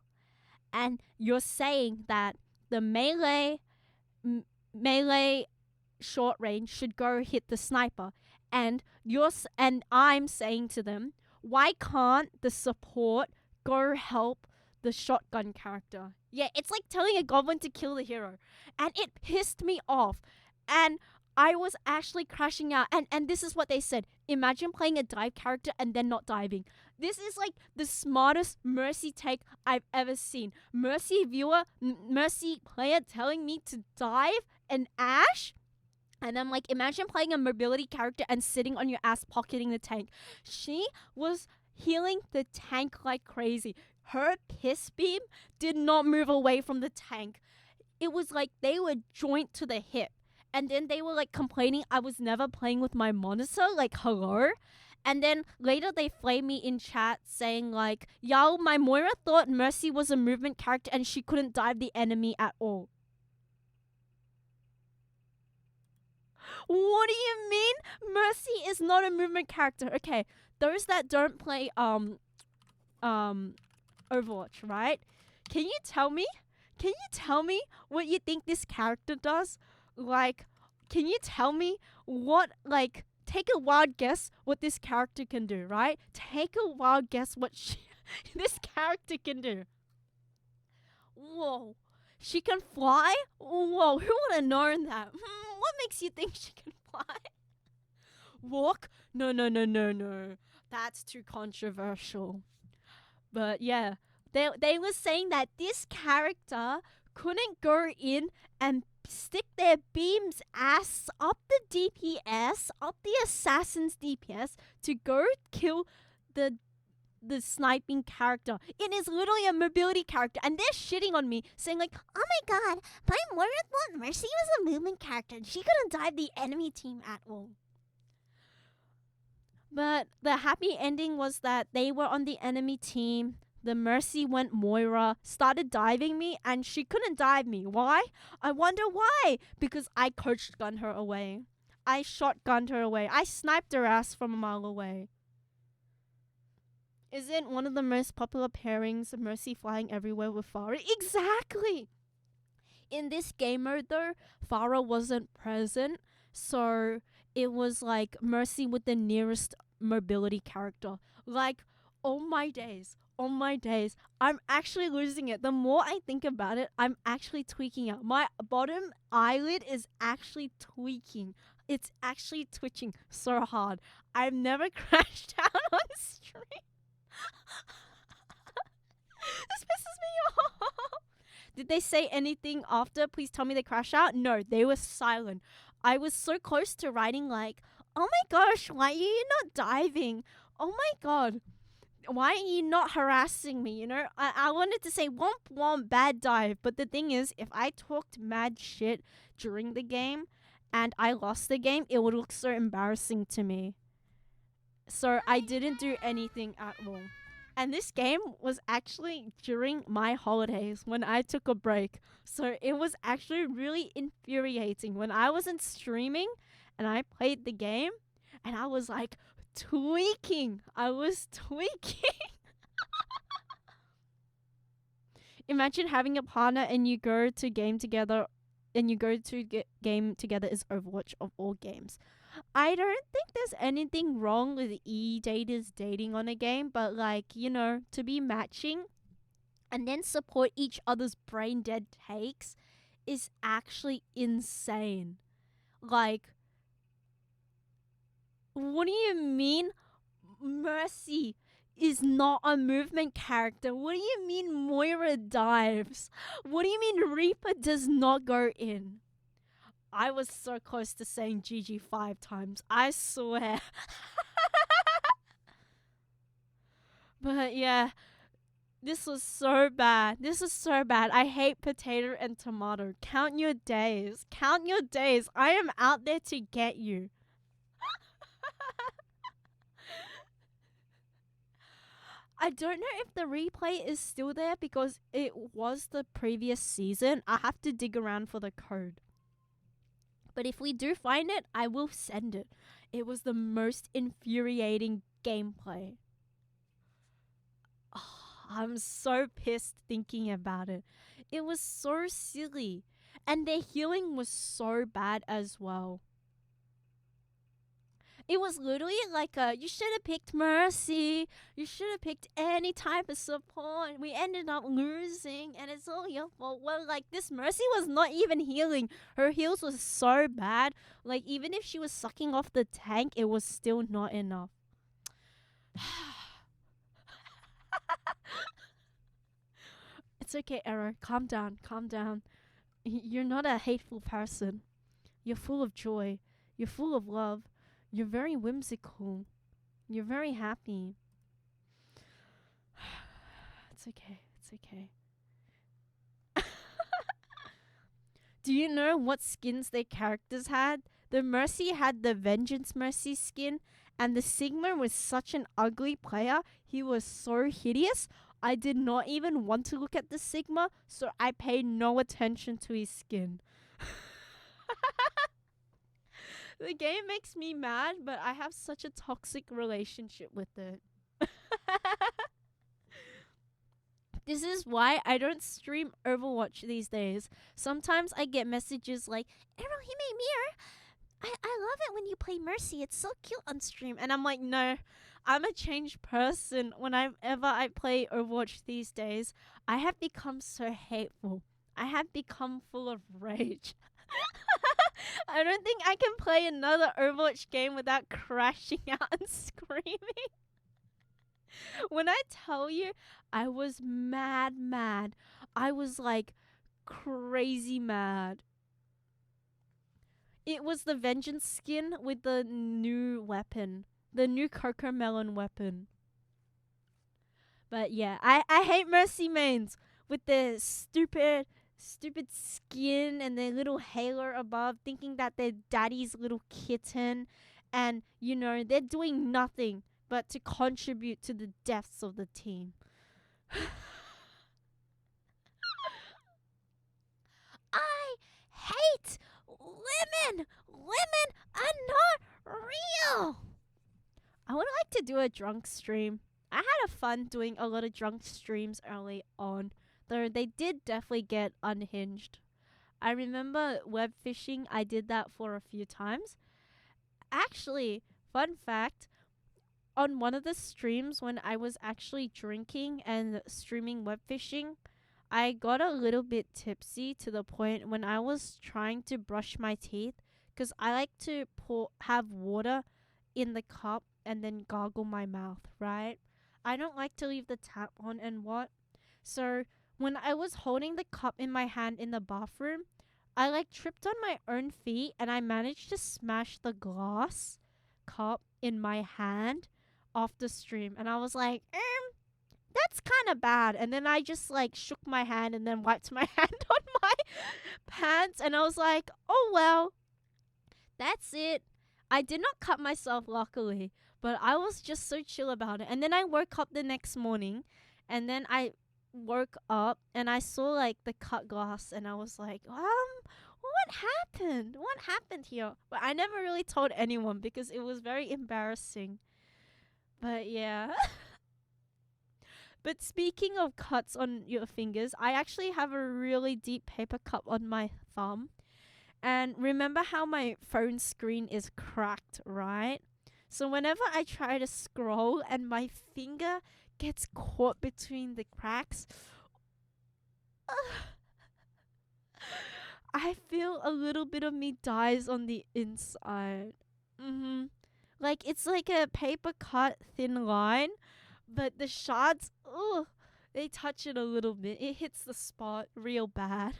And you're saying that the melee short range should go hit the sniper. And I'm saying to them, why can't the support go help the shotgun character? Yeah, it's like telling a goblin to kill the hero. And it pissed me off. And I was actually crashing out. And this is what they said. Imagine playing a dive character and then not diving. This is like the smartest Mercy take I've ever seen. Mercy player telling me to dive an Ashe? And I'm like, imagine playing a mobility character and sitting on your ass pocketing the tank. She was healing the tank like crazy. Her piss beam did not move away from the tank. It was like they were joint to the hip. And then they were like complaining I was never playing with my monitor. Like, hello? And then later they flamed me in chat saying like, yo, my Moira thought Mercy was a movement character and she couldn't dive the enemy at all. What do you mean? Mercy is not a movement character. Okay, those that don't play Overwatch, right? Can you tell me what you think this character does? Like, can you tell me what, like, take a wild guess what this character can do, right? Take a wild guess what this character can do. Whoa. She can fly? Whoa, who would have known that? What makes you think she can fly? Walk? No. That's too controversial. But yeah, they were saying that this character couldn't go in and stick their beams ass up the DPS, up the assassin's DPS to go kill the sniping character. It is literally a mobility character, and they're shitting on me, saying like, Oh my god, my Moira thought Mercy was a movement character and she couldn't dive the enemy team at all. but the happy ending was that they were on the enemy team. The Mercy went Moira, started diving me, and she couldn't dive me. Why? I wonder why. Because I coached gunned her away. I shotgunned her away. I sniped her ass from a mile away. Isn't one of the most popular pairings Mercy flying everywhere with Farah? Exactly! In this game mode though, Farah wasn't present, so it was like Mercy with the nearest mobility character. Like, oh my days, oh my days, I'm actually losing it. The more I think about it, I'm actually tweaking out. My bottom eyelid is actually tweaking. It's actually twitching so hard. I've never crashed out on stream. This pisses me off. Did they say anything after? Please tell me they crashed out. No, they were silent. I was so close to writing like, oh my gosh, why are you not diving? Oh my god, why are you not harassing me? You know, I wanted to say womp womp bad dive, but the thing is, if I talked mad shit during the game and I lost the game, it would look so embarrassing to me. So I didn't do anything at all. And this game was actually during my holidays when I took a break. So it was actually really infuriating when I wasn't streaming and I played the game and I was like tweaking. I was tweaking. Imagine having a partner and you go to game together and you go to game together is Overwatch of all games. I don't think there's anything wrong with e-daters dating on a game, but like, you know, to be matching and then support each other's brain dead takes is actually insane. Like, what do you mean Mercy is not a movement character? What do you mean Moira dives? What do you mean Reaper does not go in? I was so close to saying GG 5 times. I swear. But yeah, this was so bad. This is so bad. I hate potato and tomato. Count your days. Count your days. I am out there to get you. I don't know if the replay is still there because it was the previous season. I have to dig around for the code. But if we do find it, I will send it. It was the most infuriating gameplay. Oh, I'm so pissed thinking about it. It was so silly. And their healing was so bad as well. It was literally like you should have picked Mercy. You should have picked any type of support. We ended up losing and it's all your fault. Well, like this Mercy was not even healing. Her heals was so bad. Like even if she was sucking off the tank, it was still not enough. It's okay, Arrow. Calm down. Calm down. You're not a hateful person. You're full of joy. You're full of love. You're very whimsical. You're very happy. It's okay. It's okay. Do you know what skins their characters had? The Mercy had the Vengeance Mercy skin, and the Sigma was such an ugly player. He was so hideous. I did not even want to look at the Sigma, so I paid no attention to his skin. The game makes me mad, but I have such a toxic relationship with it. This is why I don't stream Overwatch these days. Sometimes I get messages like, Erohime Mirror, I love it when you play Mercy. It's so cute on stream. and I'm like, no, I'm a changed person whenever I play Overwatch these days. I have become so hateful. I have become full of rage. I don't think I can play another Overwatch game without crashing out and screaming. When I tell you, I was mad. I was like crazy mad. It was the Vengeance skin with the new weapon. The new Coco Melon weapon. But yeah, I hate Mercy mains with their stupid skin and their little halo above, thinking that they're daddy's little kitten. And, you know, they're doing nothing but to contribute to the deaths of the team. I hate women. Women are not real. I would like to do a drunk stream. I had a fun doing a lot of drunk streams early on, though they did definitely get unhinged. I remember web fishing, I did that for a few times. Actually, fun fact, on one of the streams when I was actually drinking and streaming web fishing, I got a little bit tipsy to the point when I was trying to brush my teeth because I like to have water in the cup and then gargle my mouth, right? I don't like to leave the tap on and what. So when I was holding the cup in my hand in the bathroom, I like tripped on my own feet and I managed to smash the glass cup in my hand off the stream. And I was like, that's kind of bad. And then I just like shook my hand and then wiped my hand on my pants. And I was like, oh, well, that's it. I did not cut myself, luckily, but I was just so chill about it. And then I woke up the next morning and then I woke up and I saw like the cut glass and I was like, what happened? What happened here? But I never really told anyone because it was very embarrassing. But yeah. But speaking of cuts on your fingers, I actually have a really deep paper cut on my thumb. And remember how my phone screen is cracked, right? So whenever I try to scroll and my finger gets caught between the cracks, I feel a little bit of me dies on the inside. Like it's like a paper cut thin line, but the shards, they touch it a little bit. It hits the spot real bad.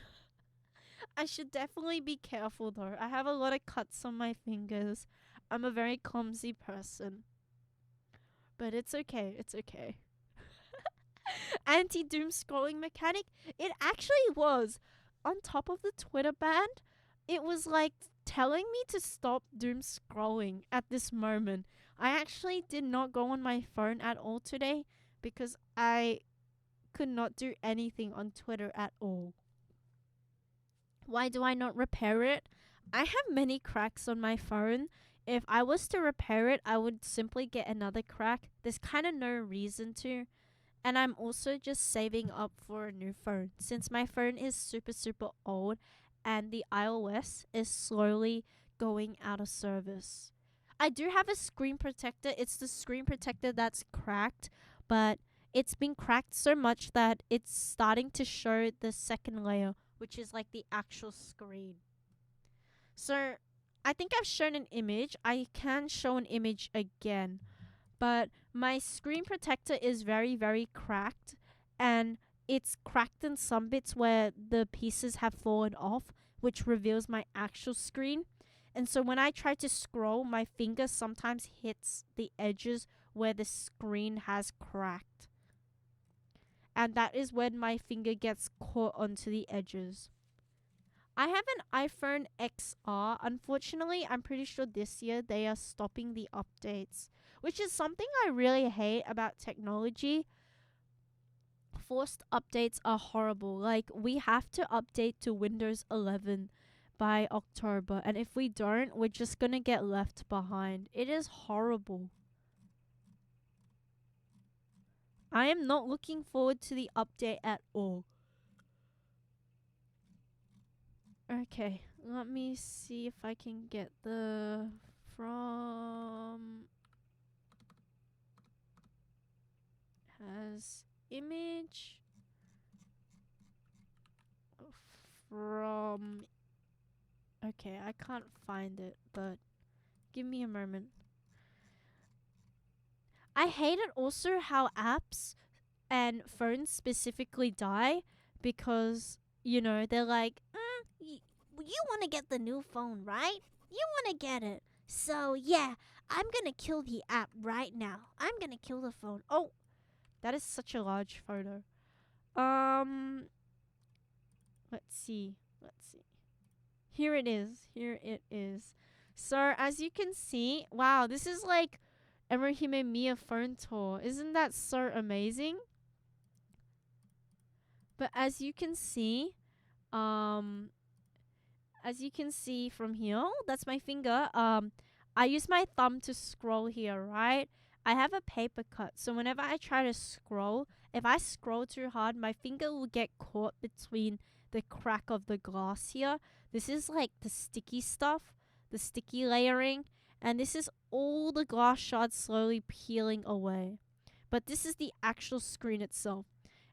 I should definitely be careful though. I have a lot of cuts on my fingers. I'm a very clumsy person. But it's okay. It's okay. Anti-doom scrolling mechanic. It actually was. On top of the Twitter ban, it was like telling me to stop doom scrolling at this moment. I actually did not go on my phone at all today because I could not do anything on Twitter at all. Why do I not repair it? I have many cracks on my phone. If I was to repair it, I would simply get another crack. There's kind of no reason to. And I'm also just saving up for a new phone since my phone is super, super old and the iOS is slowly going out of service. I do have a screen protector. It's the screen protector that's cracked, but it's been cracked so much that it's starting to show the second layer, which is like the actual screen. So I think I've shown an image. I can show an image again. But my screen protector is very, very cracked. And it's cracked in some bits where the pieces have fallen off, which reveals my actual screen. And so when I try to scroll, my finger sometimes hits the edges where the screen has cracked. And that is when my finger gets caught onto the edges. I have an iPhone XR. Unfortunately, I'm pretty sure this year they are stopping the updates, which is something I really hate about technology. Forced updates are horrible. Like, we have to update to Windows 11 by October, and if we don't, we're just gonna get left behind. It is horrible. I am not looking forward to the update at all. Okay, let me see if I can get the from has image from. Okay, I can't find it, but give me a moment. I hate it also how apps and phones specifically die because, they're like, You want to get the new phone, right? You want to get it. So, yeah, I'm going to kill the app right now. I'm going to kill the phone. oh, that is such a large photo. Let's see. Here it is. So, as you can see, wow, this is like Emerhime Mia phone tour. Isn't that so amazing? But as you can see from here, that's my finger. I use my thumb to scroll here, right? I have a paper cut, so whenever I try to scroll, if I scroll too hard, my finger will get caught between the crack of the glass here. This is like the sticky stuff, the sticky layering, and this is all the glass shards slowly peeling away. But this is the actual screen itself.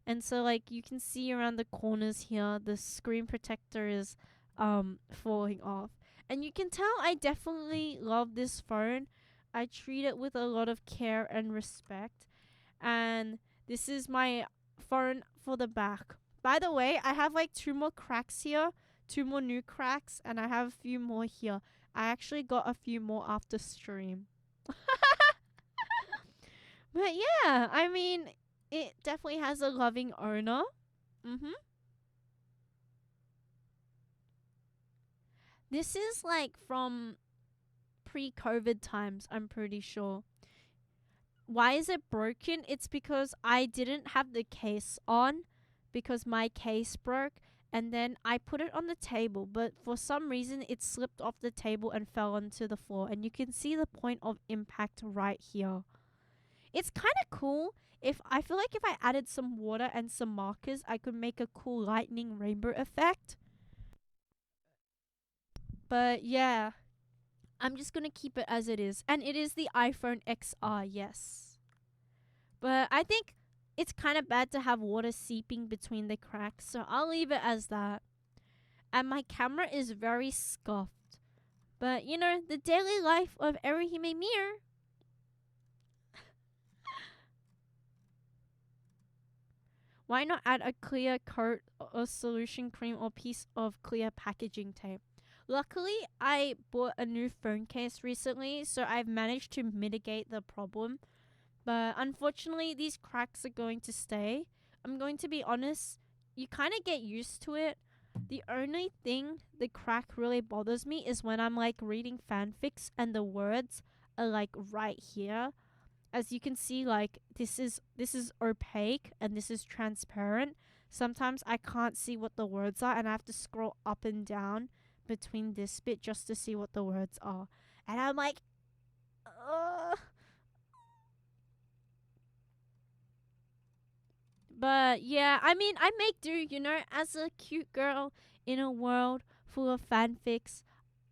And so like you can see around the corners here, the screen protector is falling off. And you can tell I definitely love this phone. I treat it with a lot of care and respect. And this is my phone for the back. By the way, I have like 2 more cracks here, 2 more new cracks, and I have a few more here. I actually got a few more after stream. But yeah, I mean, it definitely has a loving owner. This is like from pre-COVID times, I'm pretty sure. Why is it broken? It's because I didn't have the case on because my case broke, and then I put it on the table, but for some reason it slipped off the table and fell onto the floor, and you can see the point of impact right here. It's kind of cool. If I feel like if I added some water and some markers, I could make a cool lightning rainbow effect. But yeah, I'm just gonna keep it as it is. And it is the iPhone XR, yes. But I think it's kind of bad to have water seeping between the cracks, so I'll leave it as that. And my camera is very scuffed. But you know, the daily life of every human mirror. Why not add a clear coat or solution cream or piece of clear packaging tape? Luckily, I bought a new phone case recently, so I've managed to mitigate the problem. But unfortunately, these cracks are going to stay. I'm going to be honest, you kind of get used to it. The only thing the crack really bothers me is when I'm like reading fanfics and the words are like right here. As you can see, like this is opaque and this is transparent. Sometimes I can't see what the words are and I have to scroll up and down between this bit just to see what the words are. And I'm like, ugh. But yeah, I mean, I make do, you know, as a cute girl in a world full of fanfics.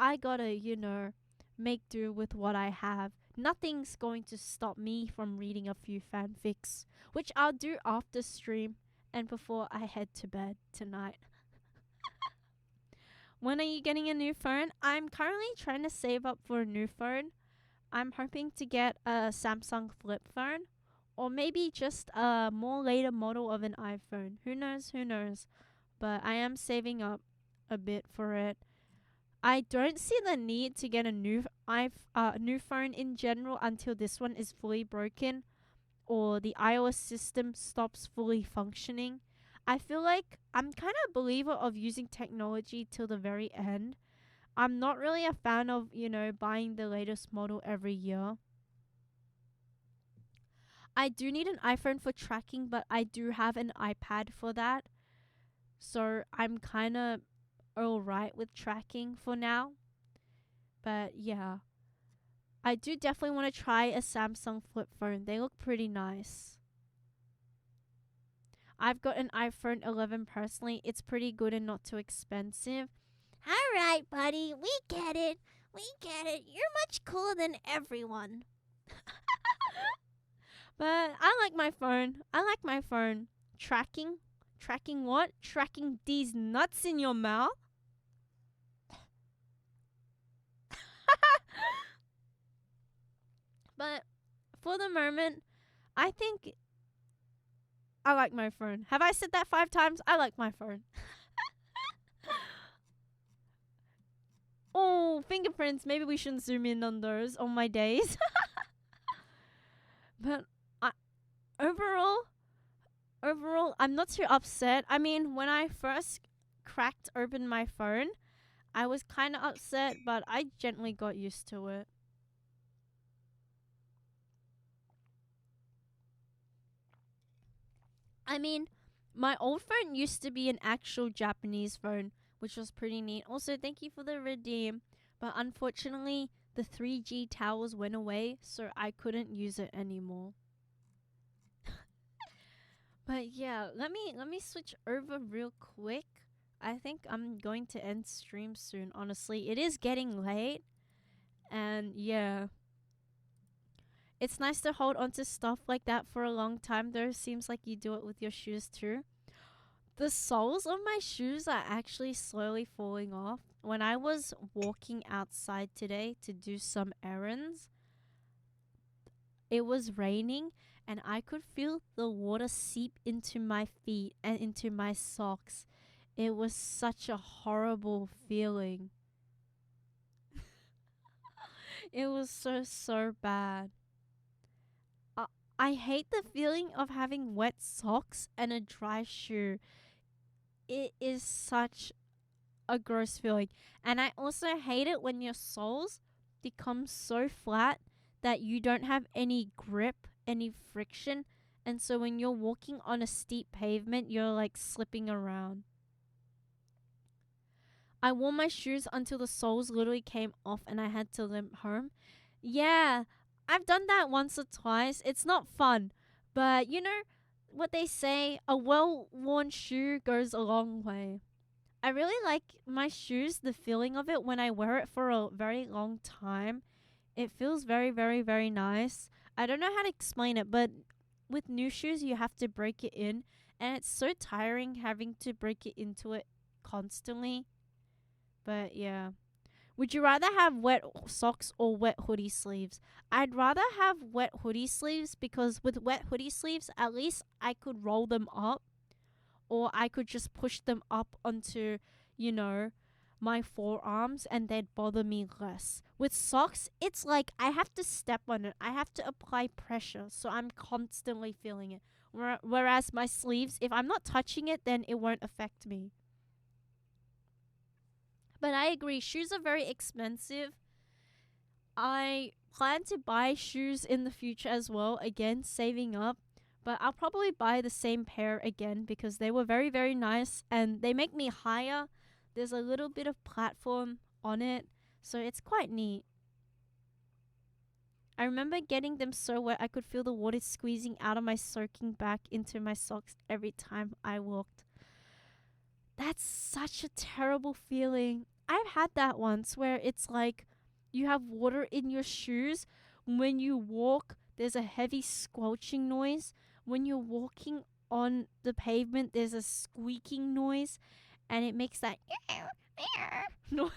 I gotta, you know, make do with what I have. Nothing's going to stop me from reading a few fanfics, which I'll do after stream and before I head to bed tonight. When are you getting a new phone? I'm currently trying to save up for a new phone. I'm hoping to get a Samsung flip phone or maybe just a more later model of an iPhone. Who knows? Who knows? But I am saving up a bit for it. I don't see the need to get a new phone in general until this one is fully broken or the iOS system stops fully functioning. I feel like I'm kind of a believer of using technology till the very end. I'm not really a fan of, you know, buying the latest model every year. I do need an iPhone for tracking, but I do have an iPad for that. So I'm kind of alright with tracking for now. But yeah, I do definitely want to try a Samsung flip phone. They look pretty nice. I've got an iPhone 11 personally. It's pretty good and not too expensive. Alright, buddy, we get it. We get it. You're much cooler than everyone. But I like my phone. I like my phone. Tracking? Tracking what? Tracking these nuts in your mouth? But for the moment, I think I like my phone. Have I said that 5 times? I like my phone. Oh, fingerprints. Maybe we shouldn't zoom in on those on my days. But overall, I'm not too upset. I mean, when I first cracked open my phone, I was kind of upset, but I gently got used to it. I mean, my old phone used to be an actual Japanese phone, which was pretty neat. Also, thank you for the redeem. But unfortunately, the 3G towers went away, so I couldn't use it anymore. But yeah, let me switch over real quick. I think I'm going to end stream soon, honestly. It is getting late. And yeah, it's nice to hold on to stuff like that for a long time though. Seems like you do it with your shoes too. The soles of my shoes are actually slowly falling off. When I was walking outside today to do some errands, it was raining and I could feel the water seep into my feet and into my socks. It was such a horrible feeling. It was so bad. I, I hate the feeling of having wet socks and a dry shoe. It is such a gross feeling. And I also hate it when your soles become so flat that you don't have any grip, any friction. And so when you're walking on a steep pavement, you're like slipping around. I wore my shoes until the soles literally came off and I had to limp home. Yeah, I've done that once or twice. It's not fun. But you know what they say, a well-worn shoe goes a long way. I really like my shoes, the feeling of it when I wear it for a very long time. It feels very, very, very nice. I don't know how to explain it, but with new shoes, you have to break it in. And it's so tiring having to break it into it constantly. But yeah. Would you rather have wet socks or wet hoodie sleeves? I'd rather have wet hoodie sleeves because with wet hoodie sleeves, at least I could roll them up or I could just push them up onto, you know, my forearms and they'd bother me less. With socks, it's like I have to step on it. I have to apply pressure, so I'm constantly feeling it. Whereas my sleeves, if I'm not touching it, then it won't affect me. But I agree, shoes are very expensive. I plan to buy shoes in the future as well, again, saving up. But I'll probably buy the same pair again because they were very, very nice and they make me higher. There's a little bit of platform on it, so it's quite neat. I remember getting them so wet I could feel the water squeezing out of my soaking back into my socks every time I walked. That's such a terrible feeling. I've had that once where it's like you have water in your shoes. When you walk, there's a heavy squelching noise. When you're walking on the pavement, there's a squeaking noise and it makes that noise.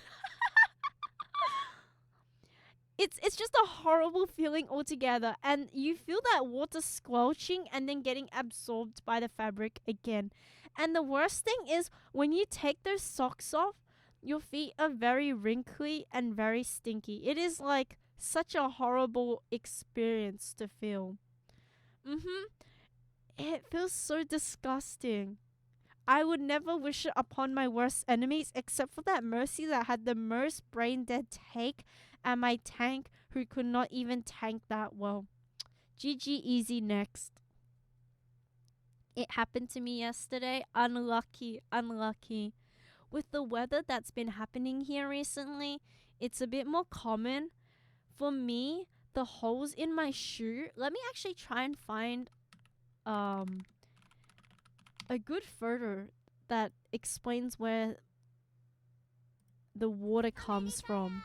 It's just a horrible feeling altogether, and you feel that water squelching and then getting absorbed by the fabric again. And the worst thing is when you take those socks off, your feet are very wrinkly and very stinky. It is like such a horrible experience to feel. It feels so disgusting. I would never wish it upon my worst enemies except for that Mercy that had the most brain dead take and my tank who could not even tank that well. GG easy next. It happened to me yesterday. Unlucky, unlucky. With the weather that's been happening here recently, it's a bit more common. For me, the holes in my shoe, let me actually try and find a good photo that explains where the water comes from.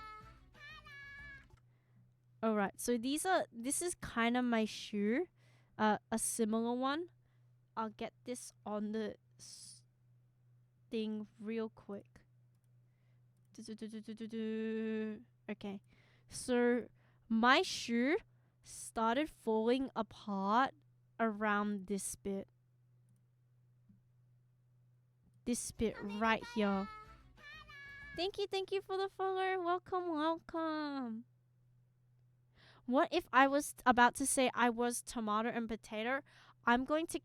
Alright, so this is kind of my shoe, a similar one. I'll get this on the thing real quick. Okay, so my shoe started falling apart around this bit. This bit right here. Thank you for the follow. Welcome, welcome. What if I was about to say I was tomato and potato? I'm going to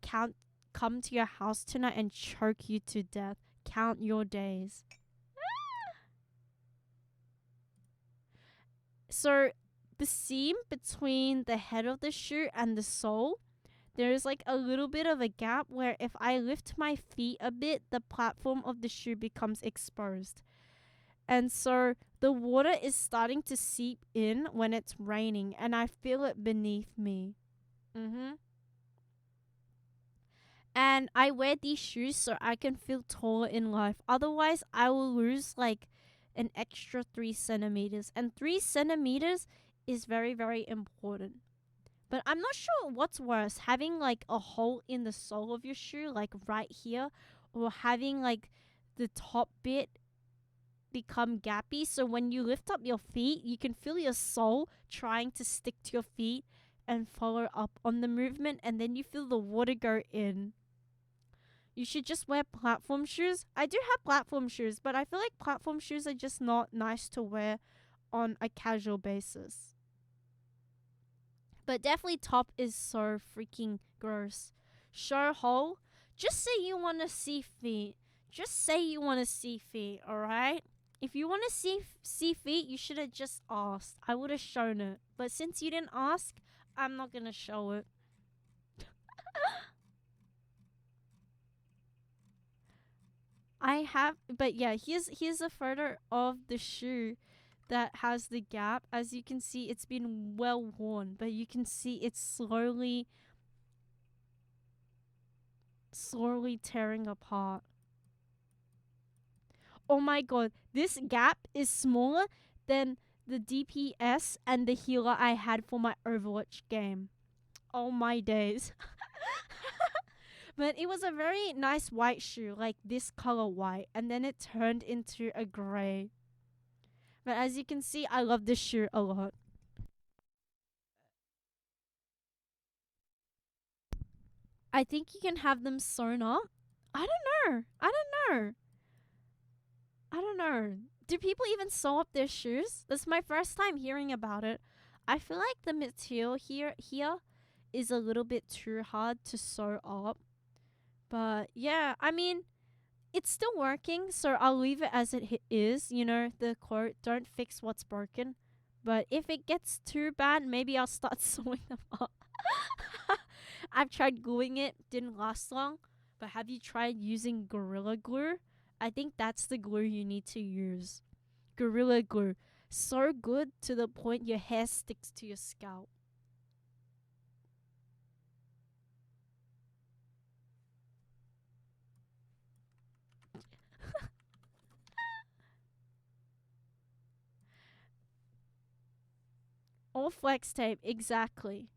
come to your house tonight and choke you to death. Count your days. So the seam between the head of the shoe and the sole, there is like a little bit of a gap where if I lift my feet a bit, the platform of the shoe becomes exposed. And so the water is starting to seep in when it's raining, and I feel it beneath me. And I wear these shoes so I can feel taller in life. Otherwise, I will lose like an extra 3 centimeters. And 3 centimeters is very, very important. But I'm not sure what's worse, having like a hole in the sole of your shoe, like right here, or having like the top bit become gappy. So when you lift up your feet, you can feel your sole trying to stick to your feet and follow up on the movement, and then you feel the water go in. You should just wear platform shoes. I do have platform shoes, but I feel like platform shoes are just not nice to wear on a casual basis. But definitely top is so freaking gross. Show hole. Just say you want to see feet. Just say you want to see feet, alright? If you want to see feet, you should have just asked. I would have shown it. But since you didn't ask, I'm not going to show it. But yeah, here's a photo of the shoe that has the gap. As you can see, it's been well worn, but you can see it's slowly tearing apart. Oh my god, this gap is smaller than the DPS and the healer I had for my Overwatch game. Oh my days. But it was a very nice white shoe, like this color white, and then it turned into a gray. But as you can see, I love this shoe a lot. I think you can have them sewn up. I don't know. I don't know. Do people even sew up their shoes? That's my first time hearing about it. I feel like the material here is a little bit too hard to sew up. But yeah, I mean, it's still working, so I'll leave it as it is. You know, the quote, don't fix what's broken. But if it gets too bad, maybe I'll start sewing them up. I've tried gluing it, didn't last long. But have you tried using Gorilla Glue? I think that's the glue you need to use. Gorilla Glue. So good to the point your hair sticks to your scalp. All flex tape, exactly.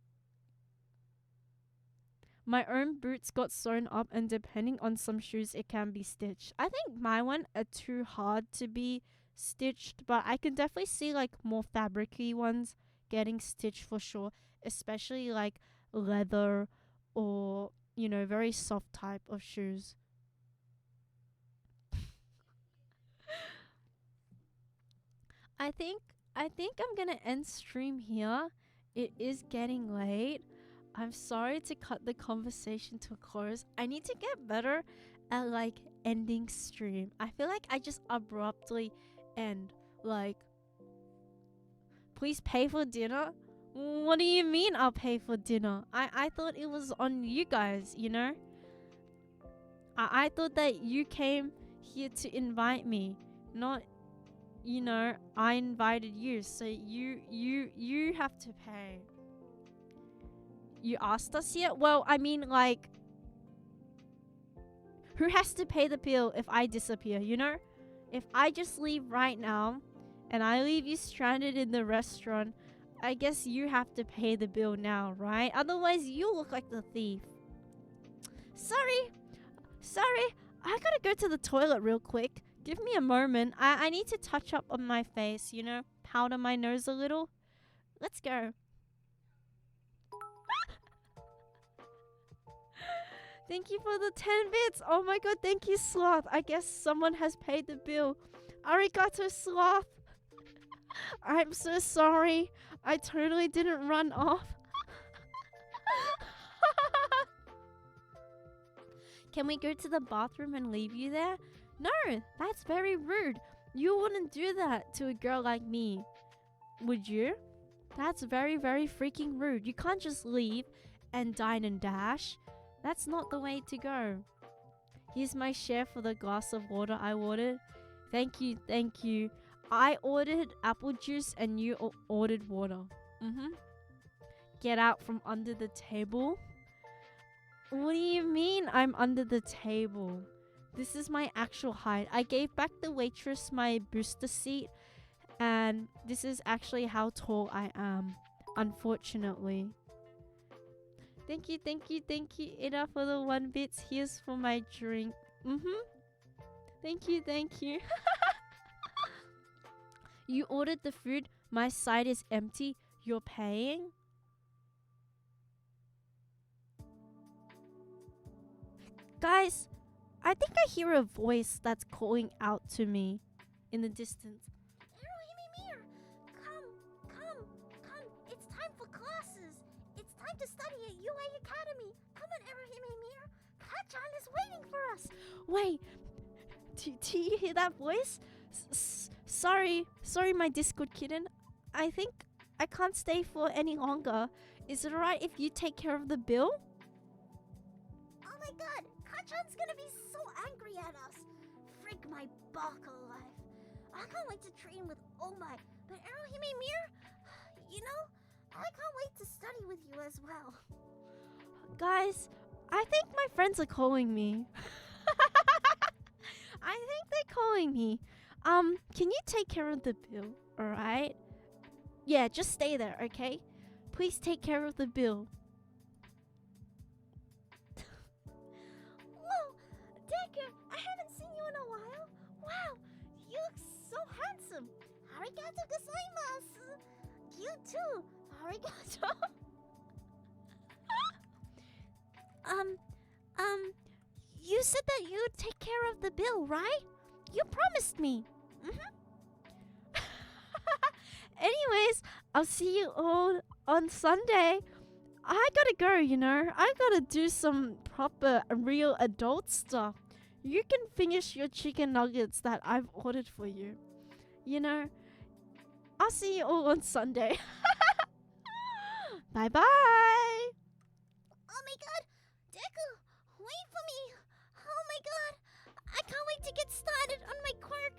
My own boots got sewn up, and depending on some shoes, it can be stitched. I think my one are too hard to be stitched, but I can definitely see like more fabricy ones getting stitched for sure, especially like leather or, you know, very soft type of shoes. I think I think I'm gonna end stream here. It is getting late. I'm sorry to cut the conversation to a close. I need to get better at like ending stream. I feel like I just abruptly end. Like, please pay for dinner? What do you mean I'll pay for dinner? I thought it was on you guys, you know? I thought that you came here to invite me, not, you know, I invited you, so you have to pay. You asked us yet? Well, I mean, like, who has to pay the bill if I disappear, you know? If I just leave right now and I leave you stranded in the restaurant, I guess you have to pay the bill now, right? Otherwise, you look like the thief. Sorry, I gotta go to the toilet real quick. Give me a moment. I need to touch up on my face, you know? Powder my nose a little. Let's go. Thank you for the 10 bits. Oh my god, thank you, Sloth. I guess someone has paid the bill. Arigato, Sloth. I'm so sorry. I totally didn't run off. Can we go to the bathroom and leave you there? No, that's very rude. You wouldn't do that to a girl like me. Would you? That's very, very freaking rude. You can't just leave and dine and dash. That's not the way to go. Here's my share for the glass of water I ordered. Thank you, thank you. I ordered apple juice and you ordered water. Get out from under the table. What do you mean I'm under the table? This is my actual height. I gave back the waitress my booster seat, and this is actually how tall I am, unfortunately. Thank you, Ida, for the 1 bits. Here's for my drink. Thank you. You ordered the food. My side is empty. You're paying? Guys, I think I hear a voice that's calling out to me in the distance. Erohime, come. It's time for classes. It's time to study at UA Academy. Come on, Erohime. Kachan is waiting for us. Wait, do you hear that voice? Sorry, my Discord kitten. I think I can't stay for any longer. Is it alright if you take care of the bill? Oh my god, Kachan's gonna be so angry at us. Freak my baka life. I can't wait to train with Omai. But Erohime Mir, you know, I can't wait to study with you as well. Guys, I think my friends are calling me. I think they're calling me. Can you take care of the bill, alright? Yeah, just stay there, okay? Please take care of the bill. Whoa, Deku, I haven't seen you in a while. Wow, you look so handsome. Arigato gozaimasu. You too. Arigato. You said that you'd take care of the bill, right? You promised me. Anyways, I'll see you all on Sunday. I gotta go, you know. I gotta do some proper, real adult stuff. You can finish your chicken nuggets that I've ordered for you. You know, I'll see you all on Sunday. Bye bye. Oh my god, Deku, wait for me. Oh my god, I can't wait to get started on my quirk.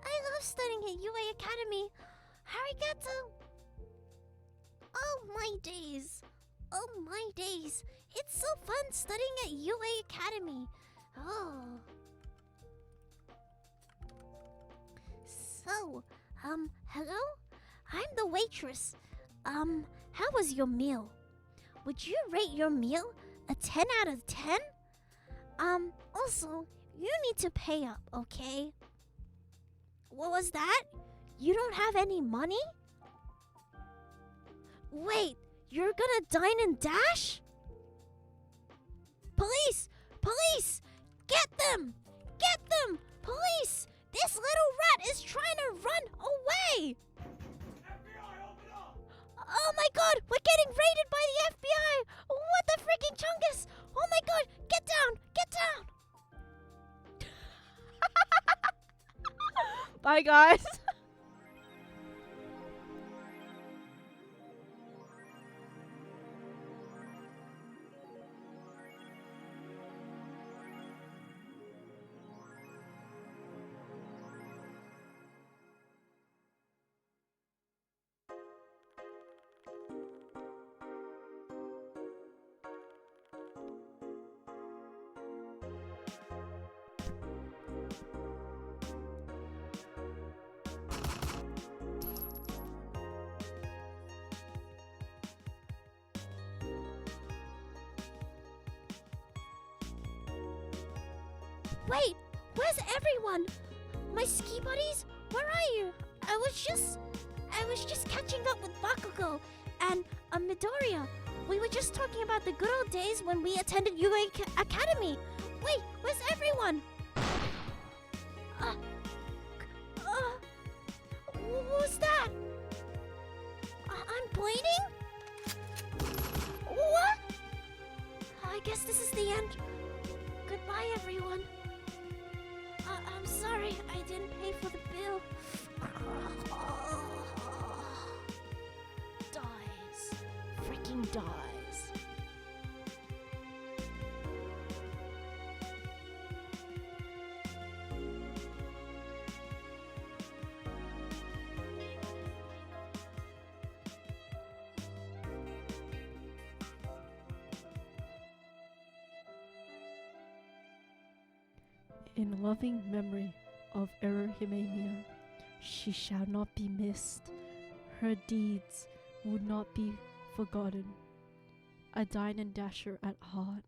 I love studying at UA Academy. Arigato. Oh my days. It's so fun studying at UA Academy. Oh. So, hello? I'm the waitress. How was your meal? Would you rate your meal a 10 out of 10? Also, you need to pay up, okay? What was that? You don't have any money? Wait, you're gonna dine and dash? Police! Get them! Police! This little rat is trying to run away! FBI, open up! Oh my god, we're getting raided by the FBI! What the freaking chungus? Oh my god, get down! Bye, guys. Wait, where's everyone? My ski buddies? Where are you? I was just catching up with Bakugo and Midoriya. We were just talking about the good old days when we attended UA Academy. Wait, where's everyone? What was that? I'm bleeding? What? I guess this is the end. Goodbye, everyone. I'm sorry, I didn't pay for the bill. Dies. Freaking dies. In loving memory of Erohimania, she shall not be missed. Her deeds would not be forgotten. A Dine and Dasher at heart,